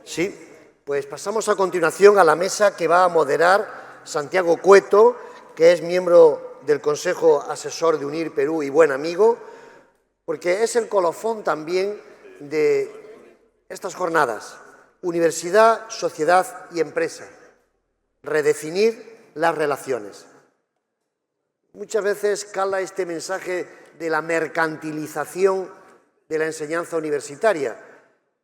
Sí, pues pasamos a continuación a la mesa que va a moderar Santiago Cueto, que es miembro del Consejo Asesor de UNIR Perú y buen amigo, porque es el colofón también de estas jornadas. Universidad, sociedad y empresa. Redefinir las relaciones. Muchas veces cala este mensaje de la mercantilización de la enseñanza universitaria,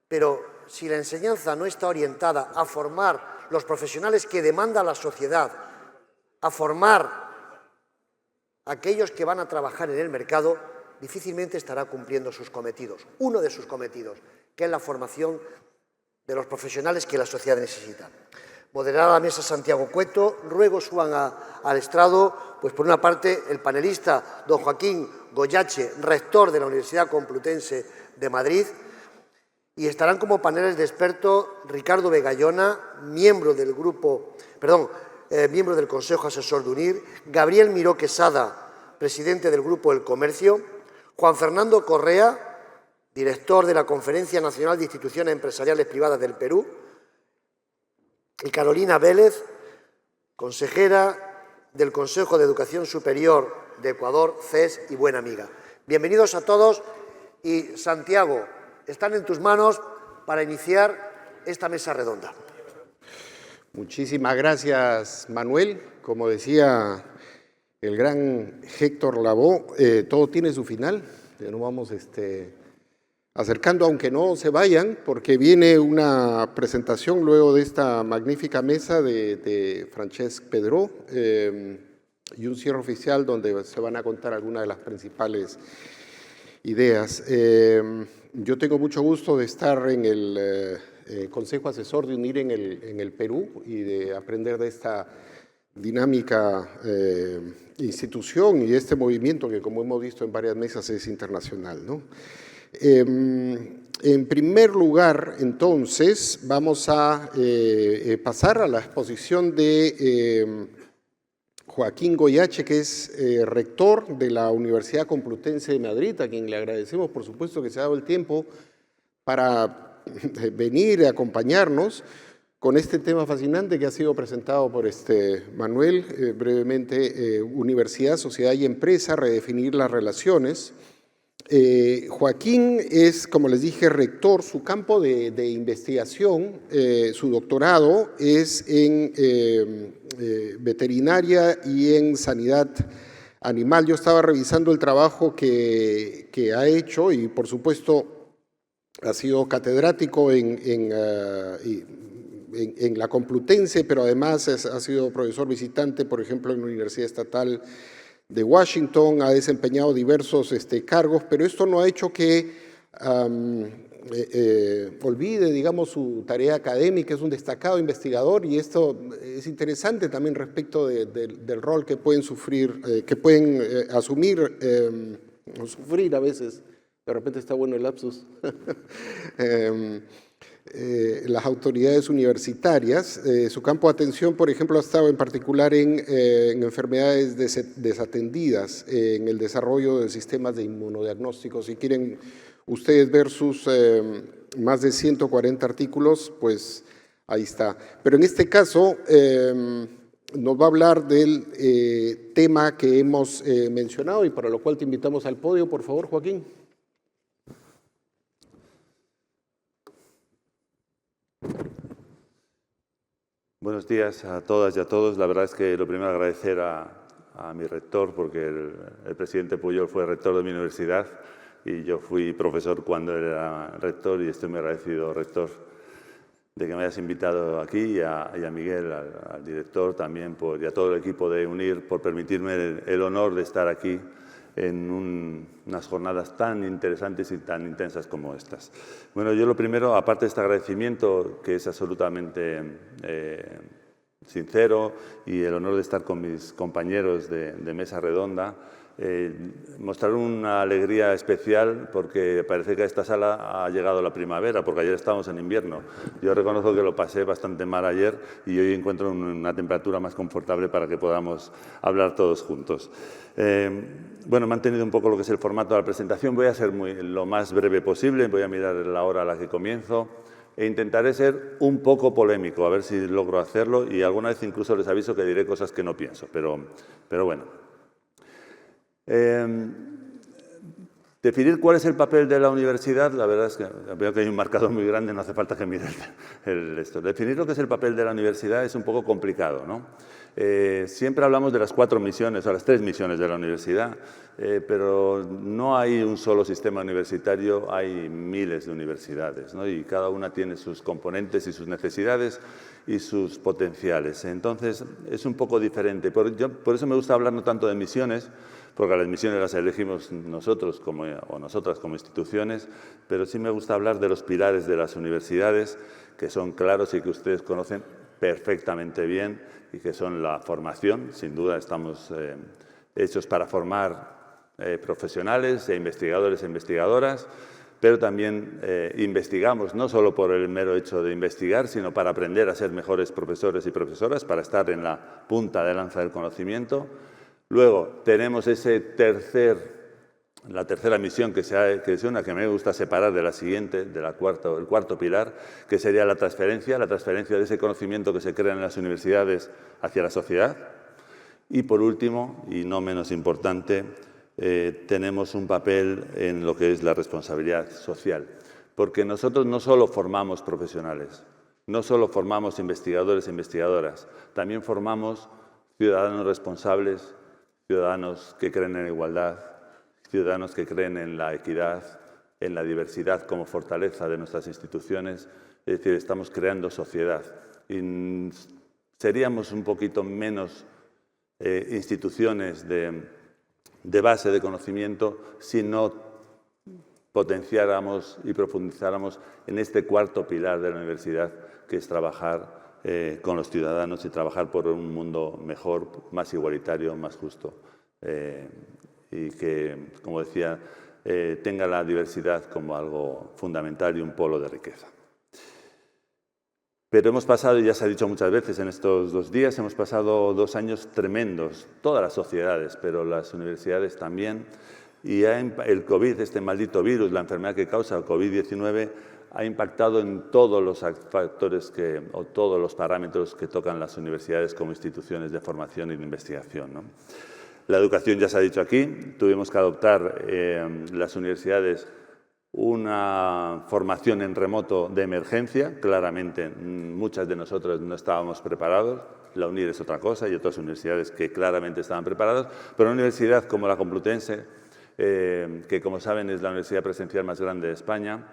pero si la enseñanza no está orientada a formar los profesionales que demanda la sociedad, a formar a aquellos que van a trabajar en el mercado, difícilmente estará cumpliendo sus cometidos, uno de sus cometidos, que es la formación de los profesionales que la sociedad necesita. Moderará la mesa Santiago Cueto. Ruego suban al estrado, pues por una parte, el panelista don Joaquín Goyache, rector de la Universidad Complutense de Madrid, y estarán como paneles de expertos Ricardo Vegallona, miembro del Consejo Asesor de UNIR, Gabriel Miró Quesada, presidente del Grupo El Comercio, Juan Fernando Correa, director de la Conferencia Nacional de Instituciones Empresariales Privadas del Perú, y Carolina Vélez, consejera del Consejo de Educación Superior de Ecuador, CES y buena amiga. Bienvenidos a todos y, Santiago, están en tus manos para iniciar esta mesa redonda. Muchísimas gracias, Manuel. Como decía el gran Héctor Lavoe, todo tiene su final. Nos vamos acercando, aunque no se vayan, porque viene una presentación luego de esta magnífica mesa de Francesc Pedró y un cierre oficial donde se van a contar algunas de las principales ideas. Yo tengo mucho gusto de estar en el Consejo Asesor de UNIR en el Perú y de aprender de esta dinámica institución y este movimiento que, como hemos visto en varias mesas, es internacional, ¿no? En primer lugar, entonces, vamos a pasar a la exposición de Joaquín Goyache, que es rector de la Universidad Complutense de Madrid, a quien le agradecemos, por supuesto, que se ha dado el tiempo para venir y acompañarnos con este tema fascinante que ha sido presentado por Manuel, brevemente, Universidad, Sociedad y Empresa, redefinir las relaciones. Joaquín es, como les dije, rector. Su campo de investigación, su doctorado es en veterinaria y en sanidad animal. Yo estaba revisando el trabajo que ha hecho y, por supuesto, ha sido catedrático en la Complutense, pero además ha sido profesor visitante, por ejemplo, en la Universidad Estatal de Washington, ha desempeñado diversos cargos, pero esto no ha hecho que olvide, digamos, su tarea académica. Es un destacado investigador y esto es interesante también respecto del rol que pueden asumir o sufrir a veces. De repente está bueno el lapsus. Las autoridades universitarias. Su campo de atención, por ejemplo, ha estado en particular en enfermedades desatendidas, en el desarrollo de sistemas de inmunodiagnóstico. Si quieren ustedes ver sus más de 140 artículos, pues ahí está. Pero en este caso nos va a hablar del tema que hemos mencionado y para lo cual te invitamos al podio, por favor, Joaquín. Buenos días a todas y a todos. La verdad es que lo primero agradecer a mi rector, porque el presidente Pujol fue rector de mi universidad y yo fui profesor cuando era rector y estoy muy agradecido, rector, de que me hayas invitado aquí y a Miguel, al director también, y a todo el equipo de UNIR por permitirme el honor de estar aquí en unas jornadas tan interesantes y tan intensas como estas. Bueno, yo lo primero, aparte de este agradecimiento, que es absolutamente sincero, y el honor de estar con mis compañeros de mesa redonda, mostrar una alegría especial porque parece que a esta sala ha llegado la primavera, porque ayer estábamos en invierno. Yo reconozco que lo pasé bastante mal ayer y hoy encuentro una temperatura más confortable para que podamos hablar todos juntos. Bueno, he mantenido un poco lo que es el formato de la presentación. Voy a ser lo más breve posible, voy a mirar la hora a la que comienzo e intentaré ser un poco polémico, a ver si logro hacerlo, y alguna vez incluso les aviso que diré cosas que no pienso, pero bueno. Definir cuál es el papel de la universidad, la verdad es que veo que hay un marcador muy grande, no hace falta que mire esto. Definir lo que es el papel de la universidad es un poco complicado, ¿no? Siempre hablamos de las 4 misiones o las 3 misiones de la universidad, pero no hay un solo sistema universitario, hay miles de universidades, ¿no? Y cada una tiene sus componentes y sus necesidades y sus potenciales. Entonces, es un poco diferente. Por eso me gusta hablar no tanto de misiones, porque las misiones las elegimos nosotros o nosotras como instituciones, pero sí me gusta hablar de los pilares de las universidades, que son claros y que ustedes conocen perfectamente bien, y que son la formación. Sin duda estamos hechos para formar profesionales e investigadores e investigadoras, pero también investigamos no solo por el mero hecho de investigar, sino para aprender a ser mejores profesores y profesoras, para estar en la punta de lanza del conocimiento. Luego tenemos la tercera misión, que es una que me gusta separar de la siguiente, el cuarto pilar, que sería la transferencia de ese conocimiento que se crea en las universidades hacia la sociedad. Y por último, y no menos importante, tenemos un papel en lo que es la responsabilidad social, porque nosotros no solo formamos profesionales, no solo formamos investigadores e investigadoras, también formamos ciudadanos responsables, ciudadanos que creen en la igualdad, ciudadanos que creen en la equidad, en la diversidad como fortaleza de nuestras instituciones. Es decir, estamos creando sociedad. Y seríamos un poquito menos instituciones de base de conocimiento si no potenciáramos y profundizáramos en este cuarto pilar de la universidad, que es trabajar con los ciudadanos y trabajar por un mundo mejor, más igualitario, más justo, y que, como decía, tenga la diversidad como algo fundamental y un polo de riqueza. Pero hemos pasado, y ya se ha dicho muchas veces en estos 2 días, hemos pasado 2 años tremendos, todas las sociedades, pero las universidades también, y el COVID, este maldito virus, la enfermedad que causa el COVID-19, ha impactado en todos los factores o todos los parámetros que tocan las universidades como instituciones de formación y de investigación, ¿no? La educación, ya se ha dicho aquí, tuvimos que adoptar las universidades una formación en remoto de emergencia. Claramente, muchas de nosotros no estábamos preparados. La UNIR es otra cosa y otras universidades que claramente estaban preparadas, pero una universidad como la Complutense, que como saben es la universidad presencial más grande de España,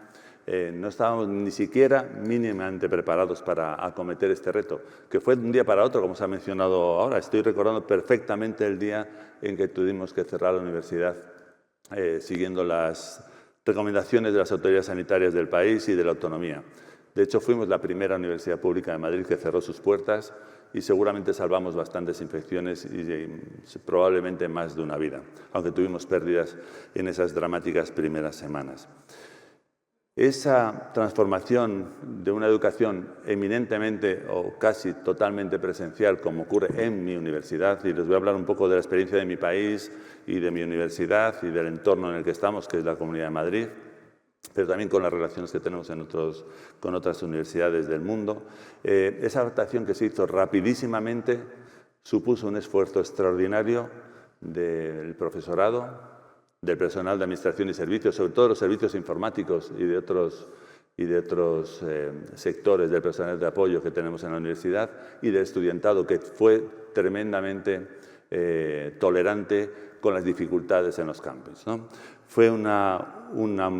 no estábamos ni siquiera mínimamente preparados para acometer este reto, que fue de un día para otro, como se ha mencionado ahora. Estoy recordando perfectamente el día en que tuvimos que cerrar la universidad, siguiendo las recomendaciones de las autoridades sanitarias del país y de la autonomía. De hecho, fuimos la primera universidad pública de Madrid que cerró sus puertas y seguramente salvamos bastantes infecciones y probablemente más de una vida, aunque tuvimos pérdidas en esas dramáticas primeras semanas. Esa transformación de una educación eminentemente o casi totalmente presencial, como ocurre en mi universidad, y les voy a hablar un poco de la experiencia de mi país y de mi universidad y del entorno en el que estamos, que es la Comunidad de Madrid, pero también con las relaciones que tenemos con otras universidades del mundo. Esa adaptación que se hizo rapidísimamente supuso un esfuerzo extraordinario del profesorado, del personal de administración y servicios, sobre todo los servicios informáticos y de otros sectores del personal de apoyo que tenemos en la universidad, y del estudiantado, que fue tremendamente tolerante con las dificultades en los campus, ¿no? Fue un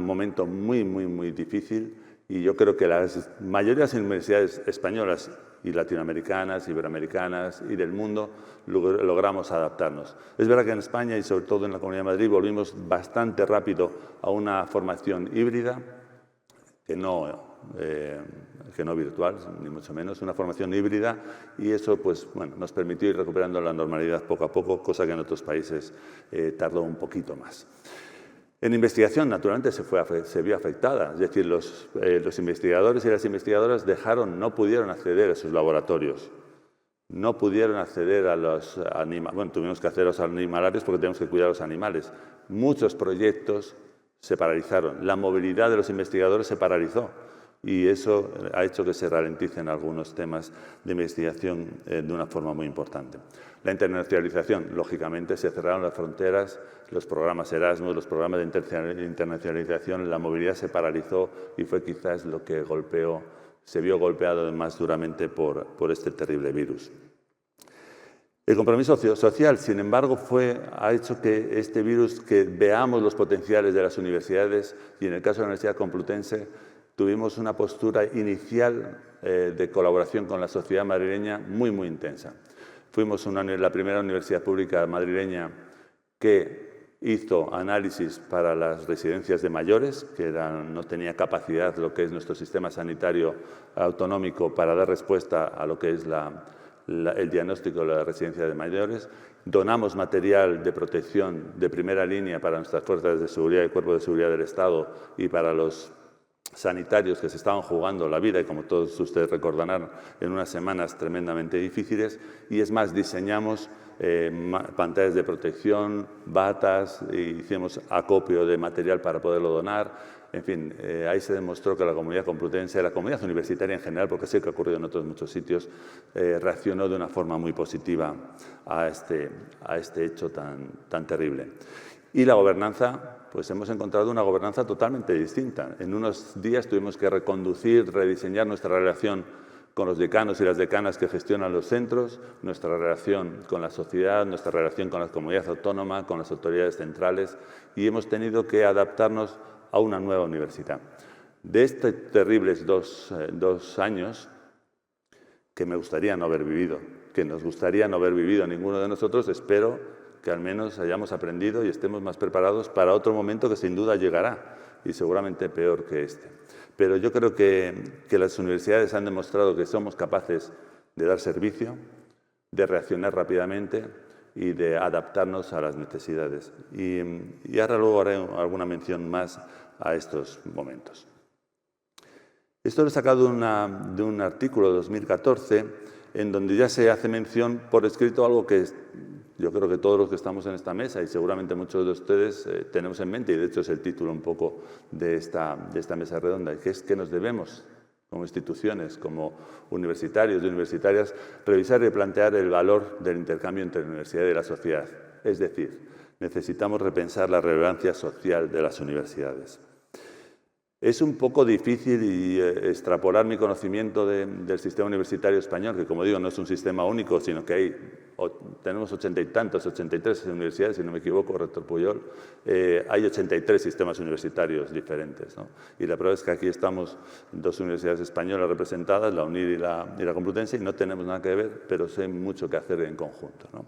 momento muy, muy, muy difícil, y yo creo que la mayoría de las universidades españolas y latinoamericanas, iberoamericanas y del mundo logramos adaptarnos. Es verdad que en España y sobre todo en la Comunidad de Madrid volvimos bastante rápido a una formación híbrida, que no virtual, ni mucho menos, una formación híbrida, y eso pues, bueno, nos permitió ir recuperando la normalidad poco a poco, cosa que en otros países tardó un poquito más. En investigación, naturalmente, se vio afectada. Es decir, los investigadores y las investigadoras no pudieron acceder a sus laboratorios. No pudieron acceder a los animales. Bueno, tuvimos que hacer los animalarios porque tenemos que cuidar a los animales. Muchos proyectos se paralizaron. La movilidad de los investigadores se paralizó. y eso ha hecho que se ralenticen algunos temas de investigación de una forma muy importante. La internacionalización, lógicamente, se cerraron las fronteras, los programas Erasmus, los programas de internacionalización, la movilidad se paralizó y fue quizás lo que se vio golpeado más duramente por este terrible virus. El compromiso social, sin embargo, ha hecho que este virus, que veamos los potenciales de las universidades, y en el caso de la Universidad Complutense, tuvimos una postura inicial de colaboración con la sociedad madrileña muy, muy intensa. Fuimos la primera universidad pública madrileña que hizo análisis para las residencias de mayores, que no tenía capacidad lo que es nuestro sistema sanitario autonómico para dar respuesta a lo que es el diagnóstico de la residencia de mayores. Donamos material de protección de primera línea para nuestras fuerzas de seguridad y cuerpos de seguridad del Estado y para los sanitarios que se estaban jugando la vida, y como todos ustedes recordarán, en unas semanas tremendamente difíciles. Y es más, diseñamos pantallas de protección, batas, e hicimos acopio de material para poderlo donar. En fin, ahí se demostró que la comunidad complutense, la comunidad universitaria en general, porque sé que ha ocurrido en otros muchos sitios, reaccionó de una forma muy positiva a este hecho tan terrible. Y la gobernanza, pues hemos encontrado una gobernanza totalmente distinta. En unos días tuvimos que reconducir, rediseñar nuestra relación con los decanos y las decanas que gestionan los centros, nuestra relación con la sociedad, nuestra relación con la comunidad autónoma, con las autoridades centrales, y hemos tenido que adaptarnos a una nueva universidad. De estos terribles dos años, que me gustaría no haber vivido, que nos gustaría no haber vivido ninguno de nosotros, espero que al menos hayamos aprendido y estemos más preparados para otro momento que sin duda llegará, y seguramente peor que este. Pero yo creo que las universidades han demostrado que somos capaces de dar servicio, de reaccionar rápidamente y de adaptarnos a las necesidades. Y ahora luego haré alguna mención más a estos momentos. Esto lo he sacado de un artículo de 2014 en donde ya se hace mención por escrito algo que yo creo que todos los que estamos en esta mesa y seguramente muchos de ustedes tenemos en mente, y de hecho es el título un poco de esta mesa redonda, que es que nos debemos, como instituciones, como universitarios y universitarias, revisar y plantear el valor del intercambio entre la universidad y la sociedad. Es decir, necesitamos repensar la relevancia social de las universidades. Es un poco difícil extrapolar mi conocimiento del sistema universitario español, que como digo no es un sistema único, sino que tenemos 83 universidades, si no me equivoco, rector Pujol, hay 83 sistemas universitarios diferentes, ¿no? Y la prueba es que aquí estamos dos universidades españolas representadas, la UNIR y la Complutense, y no tenemos nada que ver, pero sí hay mucho que hacer en conjunto, ¿no?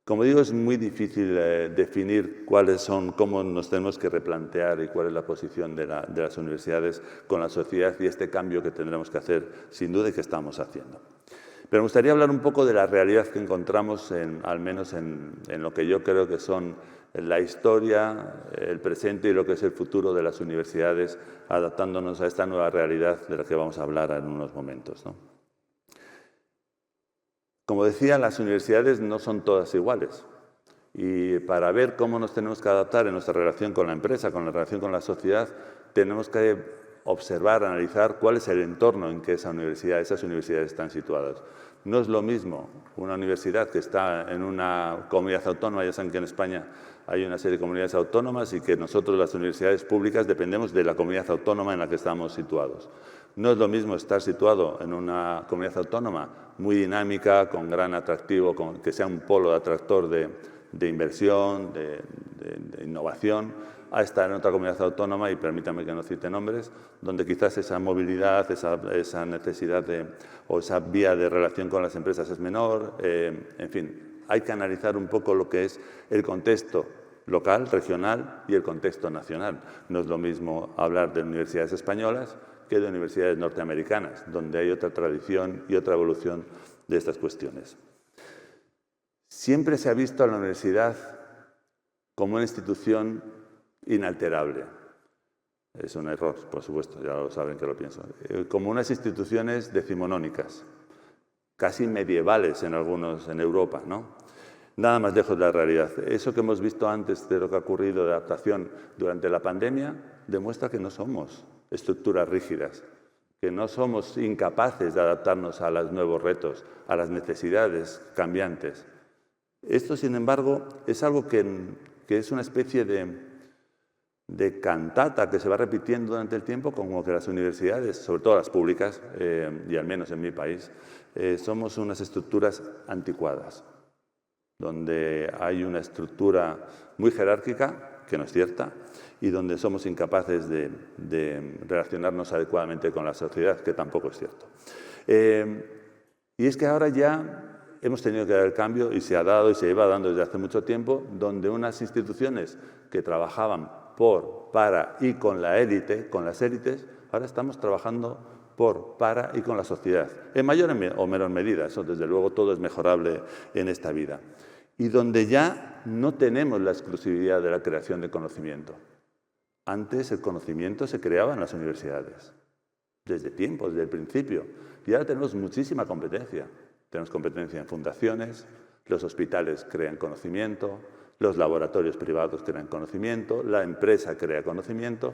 Como digo, es muy difícil definir cómo nos tenemos que replantear y cuál es la posición de las universidades con la sociedad y este cambio que tendremos que hacer, sin duda, y que estamos haciendo. Pero me gustaría hablar un poco de la realidad que encontramos, al menos en lo que yo creo que son la historia, el presente y lo que es el futuro de las universidades, adaptándonos a esta nueva realidad de la que vamos a hablar en unos momentos, ¿no? Como decía, las universidades no son todas iguales, y para ver cómo nos tenemos que adaptar en nuestra relación con la empresa, con la relación con la sociedad, tenemos que observar, analizar cuál es el entorno en que esas universidades están situadas. No es lo mismo una universidad que está en una comunidad autónoma, ya saben que en España hay una serie de comunidades autónomas y que nosotros, las universidades públicas, dependemos de la comunidad autónoma en la que estamos situados. No es lo mismo estar situado en una comunidad autónoma muy dinámica, con gran atractivo, que sea un polo atractor de inversión, de innovación, a estar en otra comunidad autónoma, y permítanme que no cite nombres, donde quizás esa movilidad, esa necesidad o esa vía de relación con las empresas es menor. En fin, hay que analizar un poco lo que es el contexto local, regional y el contexto nacional. No es lo mismo hablar de universidades españolas que de universidades norteamericanas, donde hay otra tradición y otra evolución de estas cuestiones. Siempre se ha visto a la universidad como una institución inalterable. Es un error, por supuesto, ya lo saben que lo pienso. Como unas instituciones decimonónicas, casi medievales en Europa, ¿no? nada más lejos de la realidad. Eso que hemos visto antes de lo que ha ocurrido de adaptación durante la pandemia demuestra que no somos estructuras rígidas, que no somos incapaces de adaptarnos a los nuevos retos, a las necesidades cambiantes. Esto, sin embargo, es algo que es una especie de cantata que se va repitiendo durante el tiempo, como que las universidades, sobre todo las públicas, y al menos en mi país, somos unas estructuras anticuadas, donde hay una estructura muy jerárquica, que no es cierta, y donde somos incapaces de relacionarnos adecuadamente con la sociedad, que tampoco es cierto. Y es que ahora ya hemos tenido que dar el cambio, y se ha dado y se lleva dando desde hace mucho tiempo, donde unas instituciones que trabajaban por, para y con la élite, con las élites, ahora estamos trabajando por, para y con la sociedad, en mayor o menor medida. Eso, desde luego, todo es mejorable en esta vida. Y donde ya no tenemos la exclusividad de la creación de conocimiento. Antes el conocimiento se creaba en las universidades, desde tiempo, desde el principio. Y ahora tenemos muchísima competencia. Tenemos competencia en fundaciones, los hospitales crean conocimiento, los laboratorios privados crean conocimiento, la empresa crea conocimiento,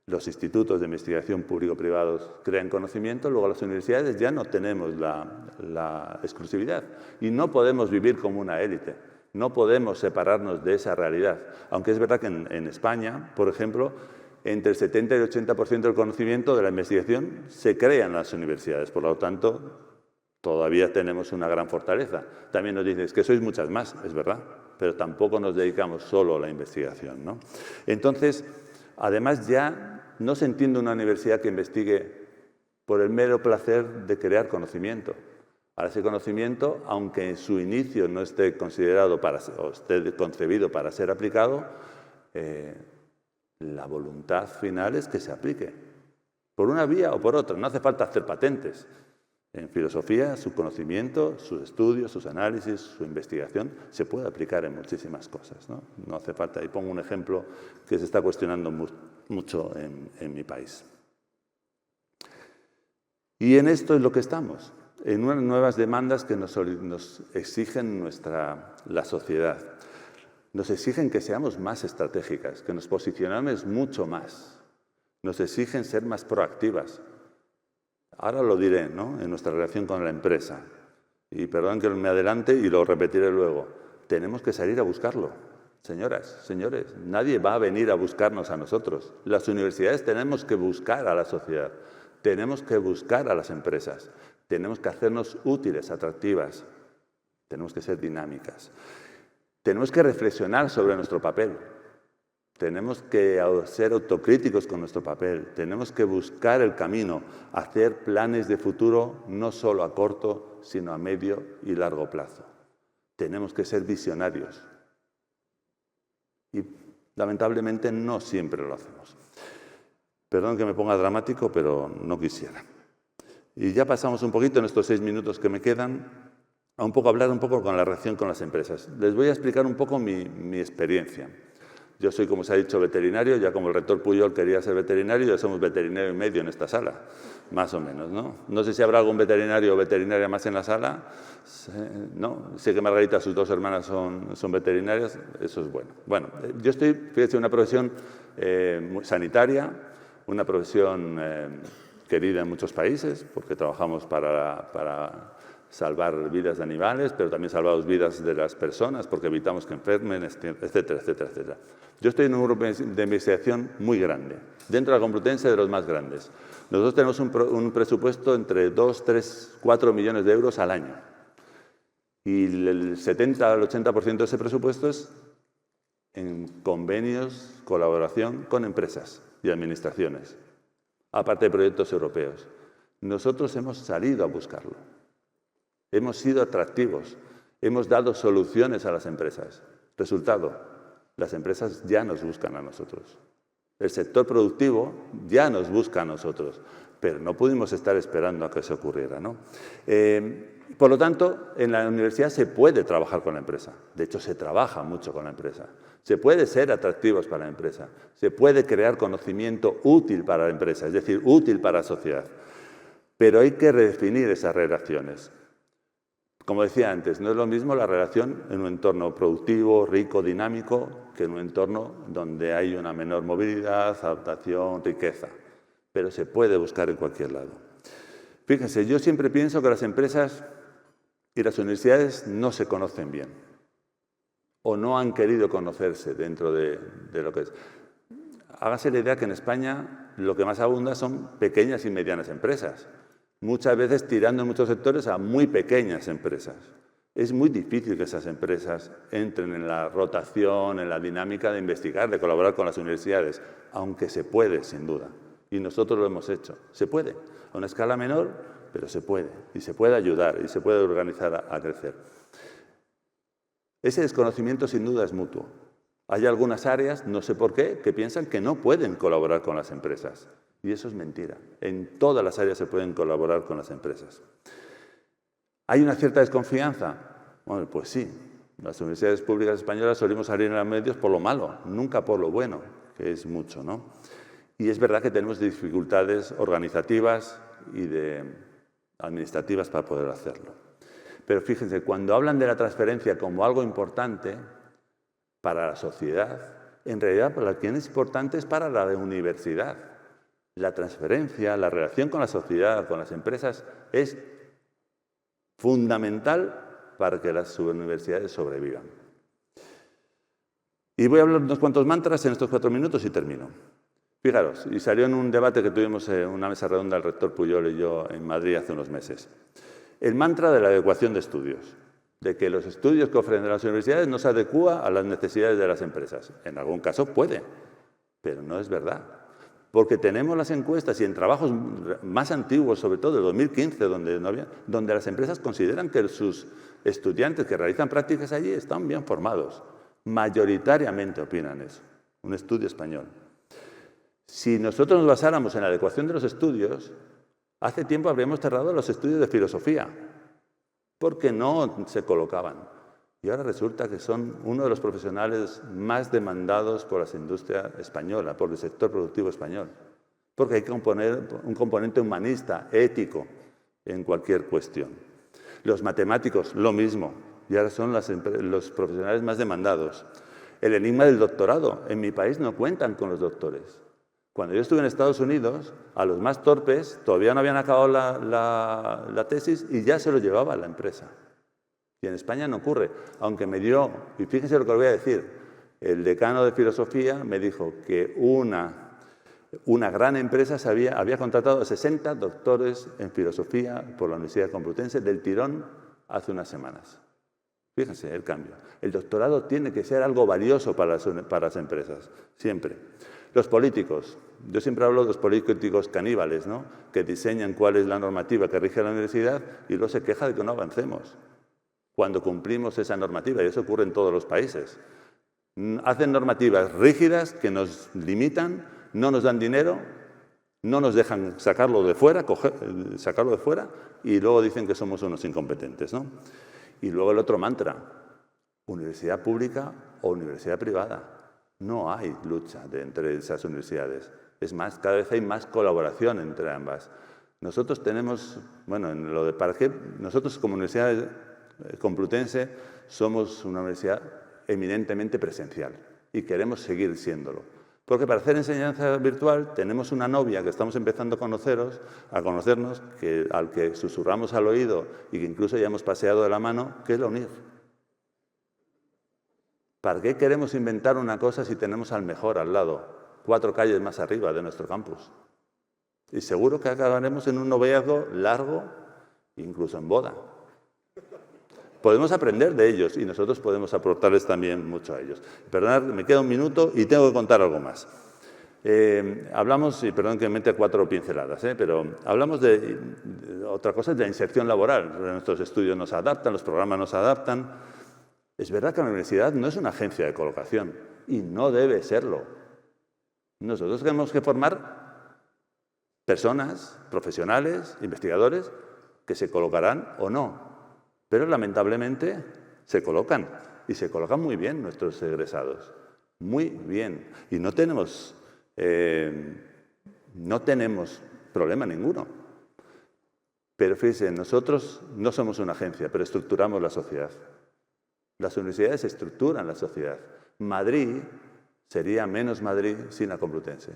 los institutos de investigación público-privados crean conocimiento, luego las universidades ya no tenemos la exclusividad y no podemos vivir como una élite, no podemos separarnos de esa realidad. Aunque es verdad que en España, por ejemplo, entre el 70 y el 80% del conocimiento de la investigación se crea en las universidades, por lo tanto, todavía tenemos una gran fortaleza. También nos dicen que sois muchas más, es verdad, pero tampoco nos dedicamos solo a la investigación, ¿no? Entonces, además ya no se entiende una universidad que investigue por el mero placer de crear conocimiento. Ahora ese conocimiento, aunque en su inicio no esté considerado o esté concebido para ser aplicado, la voluntad final es que se aplique, por una vía o por otra. No hace falta hacer patentes. En filosofía, su conocimiento, sus estudios, sus análisis, su investigación, se puede aplicar en muchísimas cosas, ¿no? No hace falta. Y pongo un ejemplo que se está cuestionando mucho en mi país. Y en esto es lo que estamos, en unas nuevas demandas que nos exigen la sociedad. Nos exigen que seamos más estratégicas, que nos posicionemos mucho más. Nos exigen ser más proactivas. Ahora lo diré, ¿no?, en nuestra relación con la empresa. Y perdón que me adelante y lo repetiré luego. Tenemos que salir a buscarlo. Señoras, señores, nadie va a venir a buscarnos a nosotros. Las universidades tenemos que buscar a la sociedad. Tenemos que buscar a las empresas. Tenemos que hacernos útiles, atractivas. Tenemos que ser dinámicas. Tenemos que reflexionar sobre nuestro papel. Tenemos que ser autocríticos con nuestro papel, tenemos que buscar el camino, hacer planes de futuro no solo a corto, sino a medio y largo plazo. Tenemos que ser visionarios. Y lamentablemente no siempre lo hacemos. Perdón que me ponga dramático, pero no quisiera. Y ya pasamos un poquito en estos 6 minutos que me quedan a hablar un poco con la relación con las empresas. Les voy a explicar un poco mi experiencia. Yo soy, como se ha dicho, veterinario, ya como el rector Pujol quería ser veterinario, ya somos veterinario y medio en esta sala, más o menos, ¿no? No sé si habrá algún veterinario o veterinaria más en la sala, ¿no? Sé que Margarita, sus 2 hermanas son veterinarias, eso es bueno. Bueno, yo estoy, fíjese, una profesión sanitaria, una profesión querida en muchos países, porque trabajamos para salvar vidas de animales, pero también salvamos vidas de las personas, porque evitamos que enfermen, etcétera, etcétera, etcétera. Yo estoy en un grupo de investigación muy grande, dentro de la Complutense de los más grandes. Nosotros tenemos un presupuesto entre 2, 3, 4 millones de euros al año. Y el 70 al 80% de ese presupuesto es en convenios, colaboración con empresas y administraciones, aparte de proyectos europeos. Nosotros hemos salido a buscarlo. Hemos sido atractivos, hemos dado soluciones a las empresas. Resultado, las empresas ya nos buscan a nosotros. El sector productivo ya nos busca a nosotros, pero no pudimos estar esperando a que eso ocurriera, ¿no? Por lo tanto, en la universidad se puede trabajar con la empresa. De hecho, se trabaja mucho con la empresa. Se puede ser atractivos para la empresa. Se puede crear conocimiento útil para la empresa, es decir, útil para la sociedad. Pero hay que redefinir esas relaciones. Como decía antes, no es lo mismo la relación en un entorno productivo, rico, dinámico, que en un entorno donde hay una menor movilidad, adaptación, riqueza. Pero se puede buscar en cualquier lado. Fíjense, yo siempre pienso que las empresas y las universidades no se conocen bien o no han querido conocerse dentro de lo que es. Hágase la idea que en España lo que más abunda son pequeñas y medianas empresas, muchas veces tirando en muchos sectores a muy pequeñas empresas. Es muy difícil que esas empresas entren en la rotación, en la dinámica de investigar, de colaborar con las universidades, aunque se puede, sin duda. Y nosotros lo hemos hecho. Se puede, a una escala menor, pero se puede. Y se puede ayudar y se puede organizar a crecer. Ese desconocimiento, sin duda, es mutuo. Hay algunas áreas, no sé por qué, que piensan que no pueden colaborar con las empresas. Y eso es mentira. En todas las áreas se pueden colaborar con las empresas. ¿Hay una cierta desconfianza? Bueno, pues sí. Las universidades públicas españolas solimos salir en los medios por lo malo, nunca por lo bueno, que es mucho, ¿no? Y es verdad que tenemos dificultades organizativas y administrativas para poder hacerlo. Pero fíjense, cuando hablan de la transferencia como algo importante para la sociedad, en realidad lo que es importante es para la universidad. La transferencia, la relación con la sociedad, con las empresas, es fundamental para que las universidades sobrevivan. Y voy a hablar unos cuantos mantras en estos 4 minutos y termino. Fijaros, y salió en un debate que tuvimos en una mesa redonda el rector Pujol y yo en Madrid hace unos meses. El mantra de la adecuación de estudios, de que los estudios que ofrecen las universidades no se adecúan a las necesidades de las empresas. En algún caso puede, pero no es verdad. Porque tenemos las encuestas y en trabajos más antiguos, sobre todo de 2015, donde las empresas consideran que sus estudiantes que realizan prácticas allí están bien formados. Mayoritariamente opinan eso. Un estudio español. Si nosotros nos basáramos en la adecuación de los estudios, hace tiempo habríamos cerrado los estudios de filosofía, porque no se colocaban. Y ahora resulta que son uno de los profesionales más demandados por la industria española, por el sector productivo español. Porque hay que poner un componente humanista, ético, en cualquier cuestión. Los matemáticos, lo mismo. Y ahora son los profesionales más demandados. El enigma del doctorado. En mi país no cuentan con los doctores. Cuando yo estuve en Estados Unidos, a los más torpes todavía no habían acabado la tesis y ya se lo llevaba la empresa. Y en España no ocurre, aunque me dio, y fíjense lo que os voy a decir, el decano de filosofía me dijo que una gran empresa había contratado a 60 doctores en filosofía por la Universidad Complutense del tirón hace unas semanas. Fíjense el cambio. El doctorado tiene que ser algo valioso para las empresas, siempre. Los políticos. Yo siempre hablo de los políticos caníbales, ¿no? Que diseñan cuál es la normativa que rige la universidad y luego se queja de que no avancemos cuando cumplimos esa normativa, y eso ocurre en todos los países. Hacen normativas rígidas que nos limitan, no nos dan dinero, no nos dejan sacarlo de fuera, y luego dicen que somos unos incompetentes, ¿no? Y luego el otro mantra, universidad pública o universidad privada. No hay lucha entre esas universidades. Es más, cada vez hay más colaboración entre ambas. Nosotros tenemos, bueno, en lo de Parquet, nosotros como Universidad Complutense somos una universidad eminentemente presencial y queremos seguir siéndolo. Porque para hacer enseñanza virtual tenemos una novia que estamos empezando a conocernos, al que susurramos al oído y que incluso ya hemos paseado de la mano, que es la UNIR. ¿Para qué queremos inventar una cosa si tenemos al mejor al lado, 4 calles más arriba de nuestro campus? Y seguro que acabaremos en un noviazgo largo, incluso en boda. Podemos aprender de ellos y nosotros podemos aportarles también mucho a ellos. Perdonad, me queda un minuto y tengo que contar algo más. Hablamos, y perdón que me mete 4 pinceladas, pero hablamos de otra cosa, de la inserción laboral. Nuestros estudios nos adaptan, los programas nos adaptan. Es verdad que la universidad no es una agencia de colocación y no debe serlo. Nosotros tenemos que formar personas, profesionales, investigadores, que se colocarán o no. Pero lamentablemente se colocan y se colocan muy bien nuestros egresados. Muy bien. Y no tenemos problema ninguno. Pero fíjense, nosotros no somos una agencia, pero estructuramos la sociedad. Las universidades estructuran la sociedad. Madrid sería menos Madrid sin la Complutense.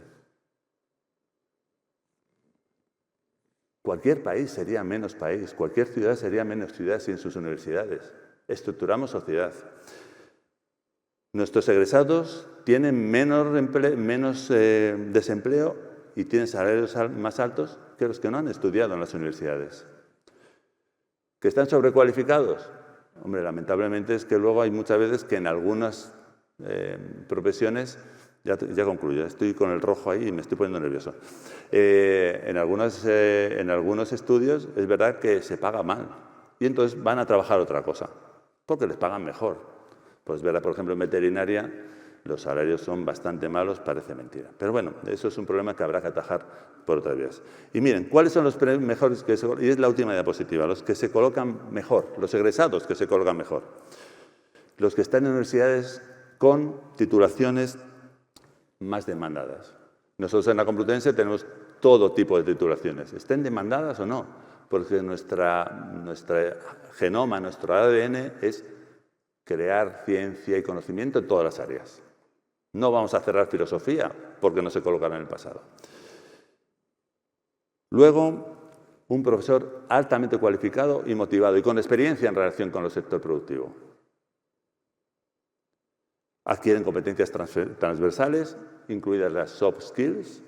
Cualquier país sería menos país, cualquier ciudad sería menos ciudad sin sus universidades. Estructuramos sociedad. Nuestros egresados tienen menos desempleo y tienen salarios más altos que los que no han estudiado en las universidades. ¿Que están sobrecualificados? Hombre, lamentablemente es que luego hay muchas veces que en algunas profesiones, ya concluyo, estoy con el rojo ahí y me estoy poniendo nervioso. En algunos estudios es verdad que se paga mal y entonces van a trabajar otra cosa, porque les pagan mejor. Pues verdad, por ejemplo, en veterinaria los salarios son bastante malos, parece mentira. Pero bueno, eso es un problema que habrá que atajar por otras vías. Y miren, ¿cuáles son los mejores que se colocan? Y es la última diapositiva, los que se colocan mejor, los egresados que se colocan mejor. Los que están en universidades con titulaciones más demandadas. Nosotros en la Complutense tenemos todo tipo de titulaciones, estén demandadas o no, porque nuestra genoma, nuestro ADN es crear ciencia y conocimiento en todas las áreas. No vamos a cerrar filosofía porque no se colocará en el pasado. Luego, un profesor altamente cualificado y motivado y con experiencia en relación con el sector productivo. Adquieren competencias transversales, incluidas las soft skills,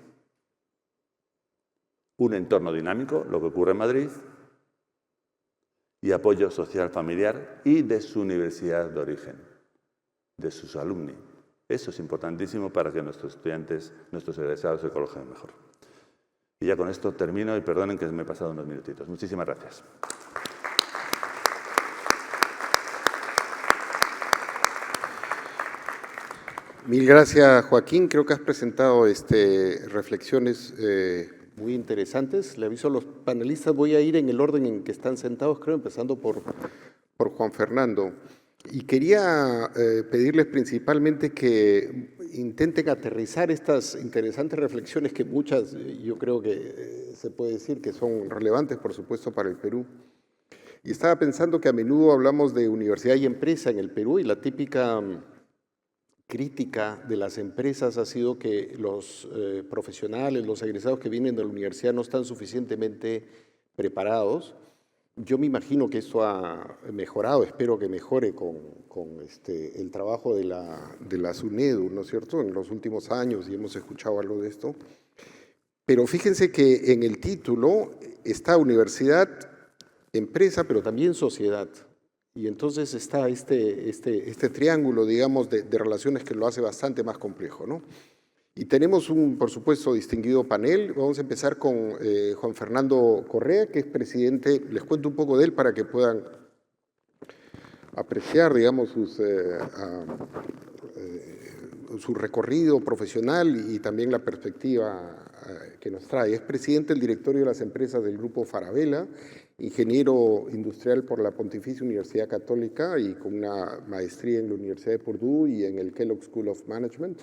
un entorno dinámico, lo que ocurre en Madrid, y apoyo social familiar y de su universidad de origen, de sus alumni. Eso es importantísimo para que nuestros estudiantes, nuestros egresados se coloquen mejor. Y ya con esto termino y perdonen que me he pasado unos minutitos. Muchísimas gracias. Mil gracias, Joaquín. Creo que has presentado reflexiones muy interesantes. Le aviso a los panelistas, voy a ir en el orden en que están sentados, creo, empezando por Juan Fernando. Y quería pedirles principalmente que intenten aterrizar estas interesantes reflexiones que muchas, yo creo que se puede decir que son relevantes, por supuesto, para el Perú. Y estaba pensando que a menudo hablamos de universidad y empresa en el Perú y la típica crítica de las empresas ha sido que los profesionales, los egresados que vienen de la universidad no están suficientemente preparados. Yo me imagino que esto ha mejorado, espero que mejore con el trabajo de la SUNEDU, ¿no es cierto?, en los últimos años, y hemos escuchado algo de esto. Pero fíjense que en el título está universidad, empresa, pero también sociedad. Y entonces está este triángulo, digamos, de relaciones que lo hace bastante más complejo, ¿no? Y tenemos por supuesto, distinguido panel. Vamos a empezar con Juan Fernando Correa, que es presidente. Les cuento un poco de él para que puedan apreciar, digamos, su recorrido profesional y también la perspectiva que nos trae. Es presidente del directorio de las empresas del Grupo Falabella, ingeniero industrial por la Pontificia Universidad Católica y con una maestría en la Universidad de Purdue y en el Kellogg School of Management.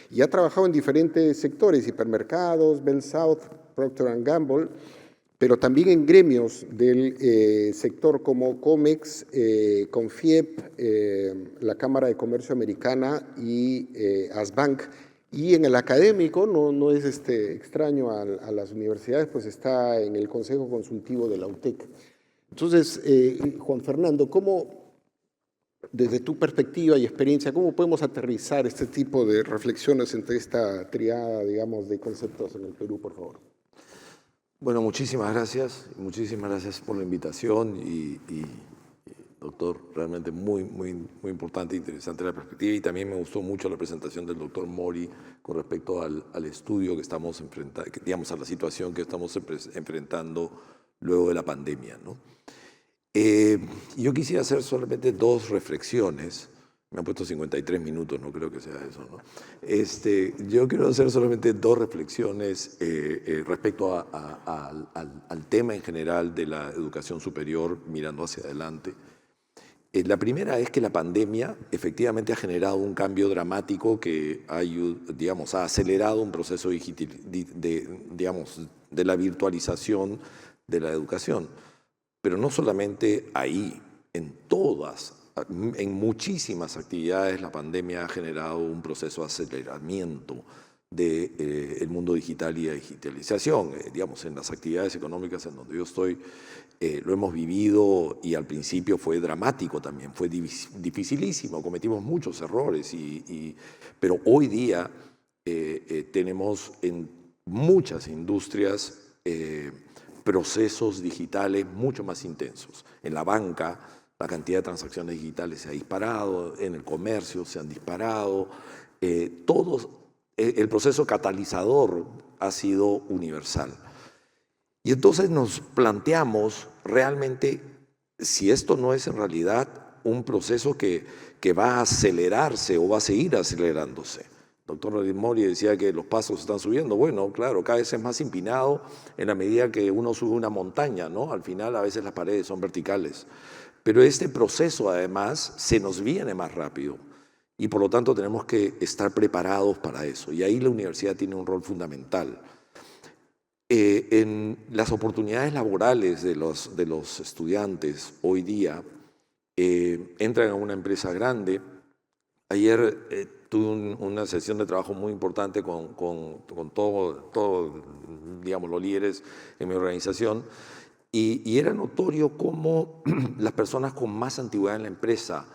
Y ha trabajado en diferentes sectores, hipermercados, Bell South, Procter & Gamble, pero también en gremios del sector como Comex, Confiep, la Cámara de Comercio Americana y ASBank. Y en el académico, no es extraño a las universidades, pues está en el Consejo Consultivo de la UTEC. Entonces, Juan Fernando, ¿cómo, desde tu perspectiva y experiencia, cómo podemos aterrizar este tipo de reflexiones entre esta triada, digamos, de conceptos en el Perú, por favor? Bueno, muchísimas gracias por la invitación y doctor, realmente muy importante e interesante la perspectiva, y también me gustó mucho la presentación del doctor Mori con respecto al estudio que estamos enfrentando, digamos, a la situación que estamos enfrentando luego de la pandemia, ¿no? Yo quisiera hacer solamente dos reflexiones. Me han puesto 53 minutos, no creo que sea eso, ¿no? Yo quiero hacer solamente dos reflexiones respecto al tema en general de la educación superior, mirando hacia adelante. La primera es que la pandemia efectivamente ha generado un cambio dramático que ha acelerado un proceso de la virtualización de la educación. Pero no solamente ahí, en muchísimas actividades la pandemia ha generado un proceso de aceleramiento del mundo digital y la digitalización. Digamos, en las actividades económicas en donde yo estoy, lo hemos vivido y al principio fue dramático también, fue dificilísimo, cometimos muchos errores, pero hoy día tenemos en muchas industrias procesos digitales mucho más intensos. En la banca, la cantidad de transacciones digitales se ha disparado, en el comercio se han disparado, el proceso catalizador ha sido universal. Y entonces nos planteamos realmente si esto no es en realidad un proceso que va a acelerarse o va a seguir acelerándose. Doctor Mori decía que los pasos están subiendo. Bueno, claro, cada vez es más empinado en la medida que uno sube una montaña, ¿no? Al final a veces las paredes son verticales. Pero este proceso además se nos viene más rápido y por lo tanto tenemos que estar preparados para eso. Y ahí la universidad tiene un rol fundamental. En las oportunidades laborales de los estudiantes hoy día entran a una empresa grande. Ayer tuve una sesión de trabajo muy importante con todos digamos, los líderes en mi organización y era notorio cómo las personas con más antigüedad en la empresa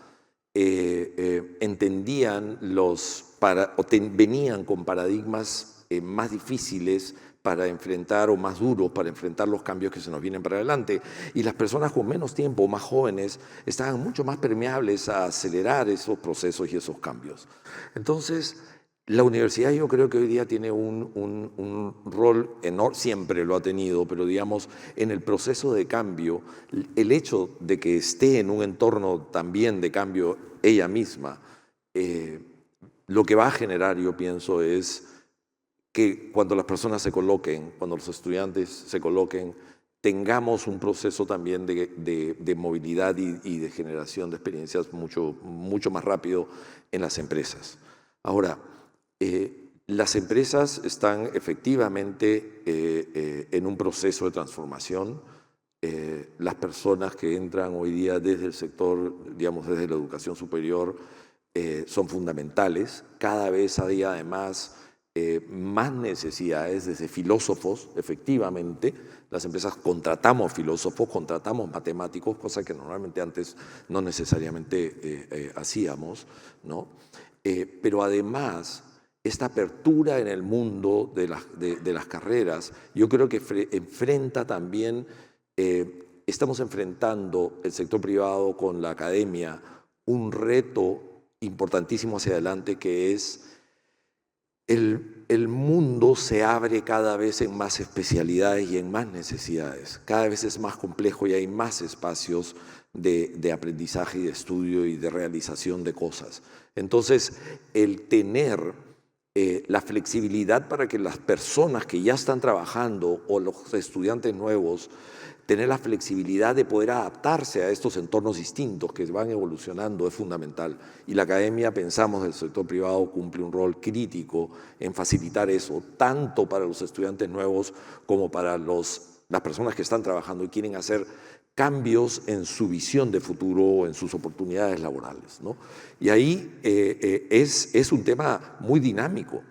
entendían venían con paradigmas más difíciles para enfrentar, o más duros para enfrentar los cambios que se nos vienen para adelante. Y las personas con menos tiempo, más jóvenes, estaban mucho más permeables a acelerar esos procesos y esos cambios. Entonces, la universidad yo creo que hoy día tiene un rol enorme, siempre lo ha tenido, pero digamos, en el proceso de cambio, el hecho de que esté en un entorno también de cambio ella misma, lo que va a generar, yo pienso, es que cuando las personas se coloquen, cuando los estudiantes se coloquen, tengamos un proceso también de movilidad y de generación de experiencias mucho más rápido en las empresas. Ahora, las empresas están efectivamente en un proceso de transformación. Las personas que entran hoy día desde el sector, digamos, desde la educación superior, son fundamentales. Cada vez hay además más necesidades desde filósofos, efectivamente. Las empresas contratamos filósofos, contratamos matemáticos, cosa que normalmente antes no necesariamente hacíamos, ¿no? Pero además, esta apertura en el mundo de las carreras, yo creo que enfrenta también, estamos enfrentando el sector privado con la academia, un reto importantísimo hacia adelante que es el mundo se abre cada vez en más especialidades y en más necesidades. Cada vez es más complejo y hay más espacios de aprendizaje y de estudio y de realización de cosas. Entonces, el tener la flexibilidad para que las personas que ya están trabajando o los estudiantes nuevos, tener la flexibilidad de poder adaptarse a estos entornos distintos que van evolucionando es fundamental. Y la academia, pensamos, el sector privado cumple un rol crítico en facilitar eso, tanto para los estudiantes nuevos como para las personas que están trabajando y quieren hacer cambios en su visión de futuro o en sus oportunidades laborales, ¿no? Y ahí es un tema muy dinámico.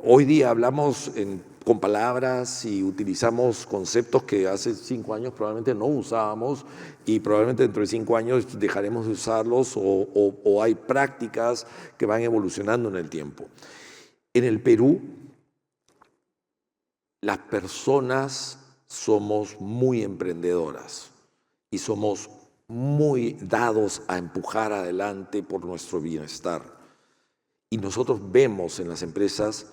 Hoy día hablamos con palabras y utilizamos conceptos que hace 5 años probablemente no usábamos y probablemente dentro de 5 años dejaremos de usarlos o hay prácticas que van evolucionando en el tiempo. En el Perú, las personas somos muy emprendedoras y somos muy dados a empujar adelante por nuestro bienestar. Y nosotros vemos en las empresas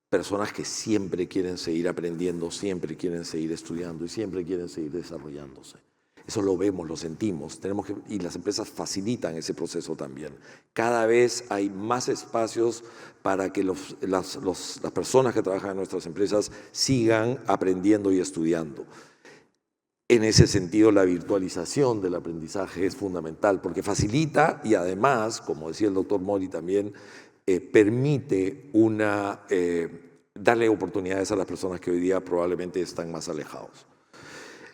personas que siempre quieren seguir aprendiendo, siempre quieren seguir estudiando y siempre quieren seguir desarrollándose. Eso lo vemos, lo sentimos. Y las empresas facilitan ese proceso también. Cada vez hay más espacios para que las personas que trabajan en nuestras empresas sigan aprendiendo y estudiando. En ese sentido, la virtualización del aprendizaje es fundamental porque facilita y además, como decía el doctor Mori también, permite darle oportunidades a las personas que hoy día probablemente están más alejados.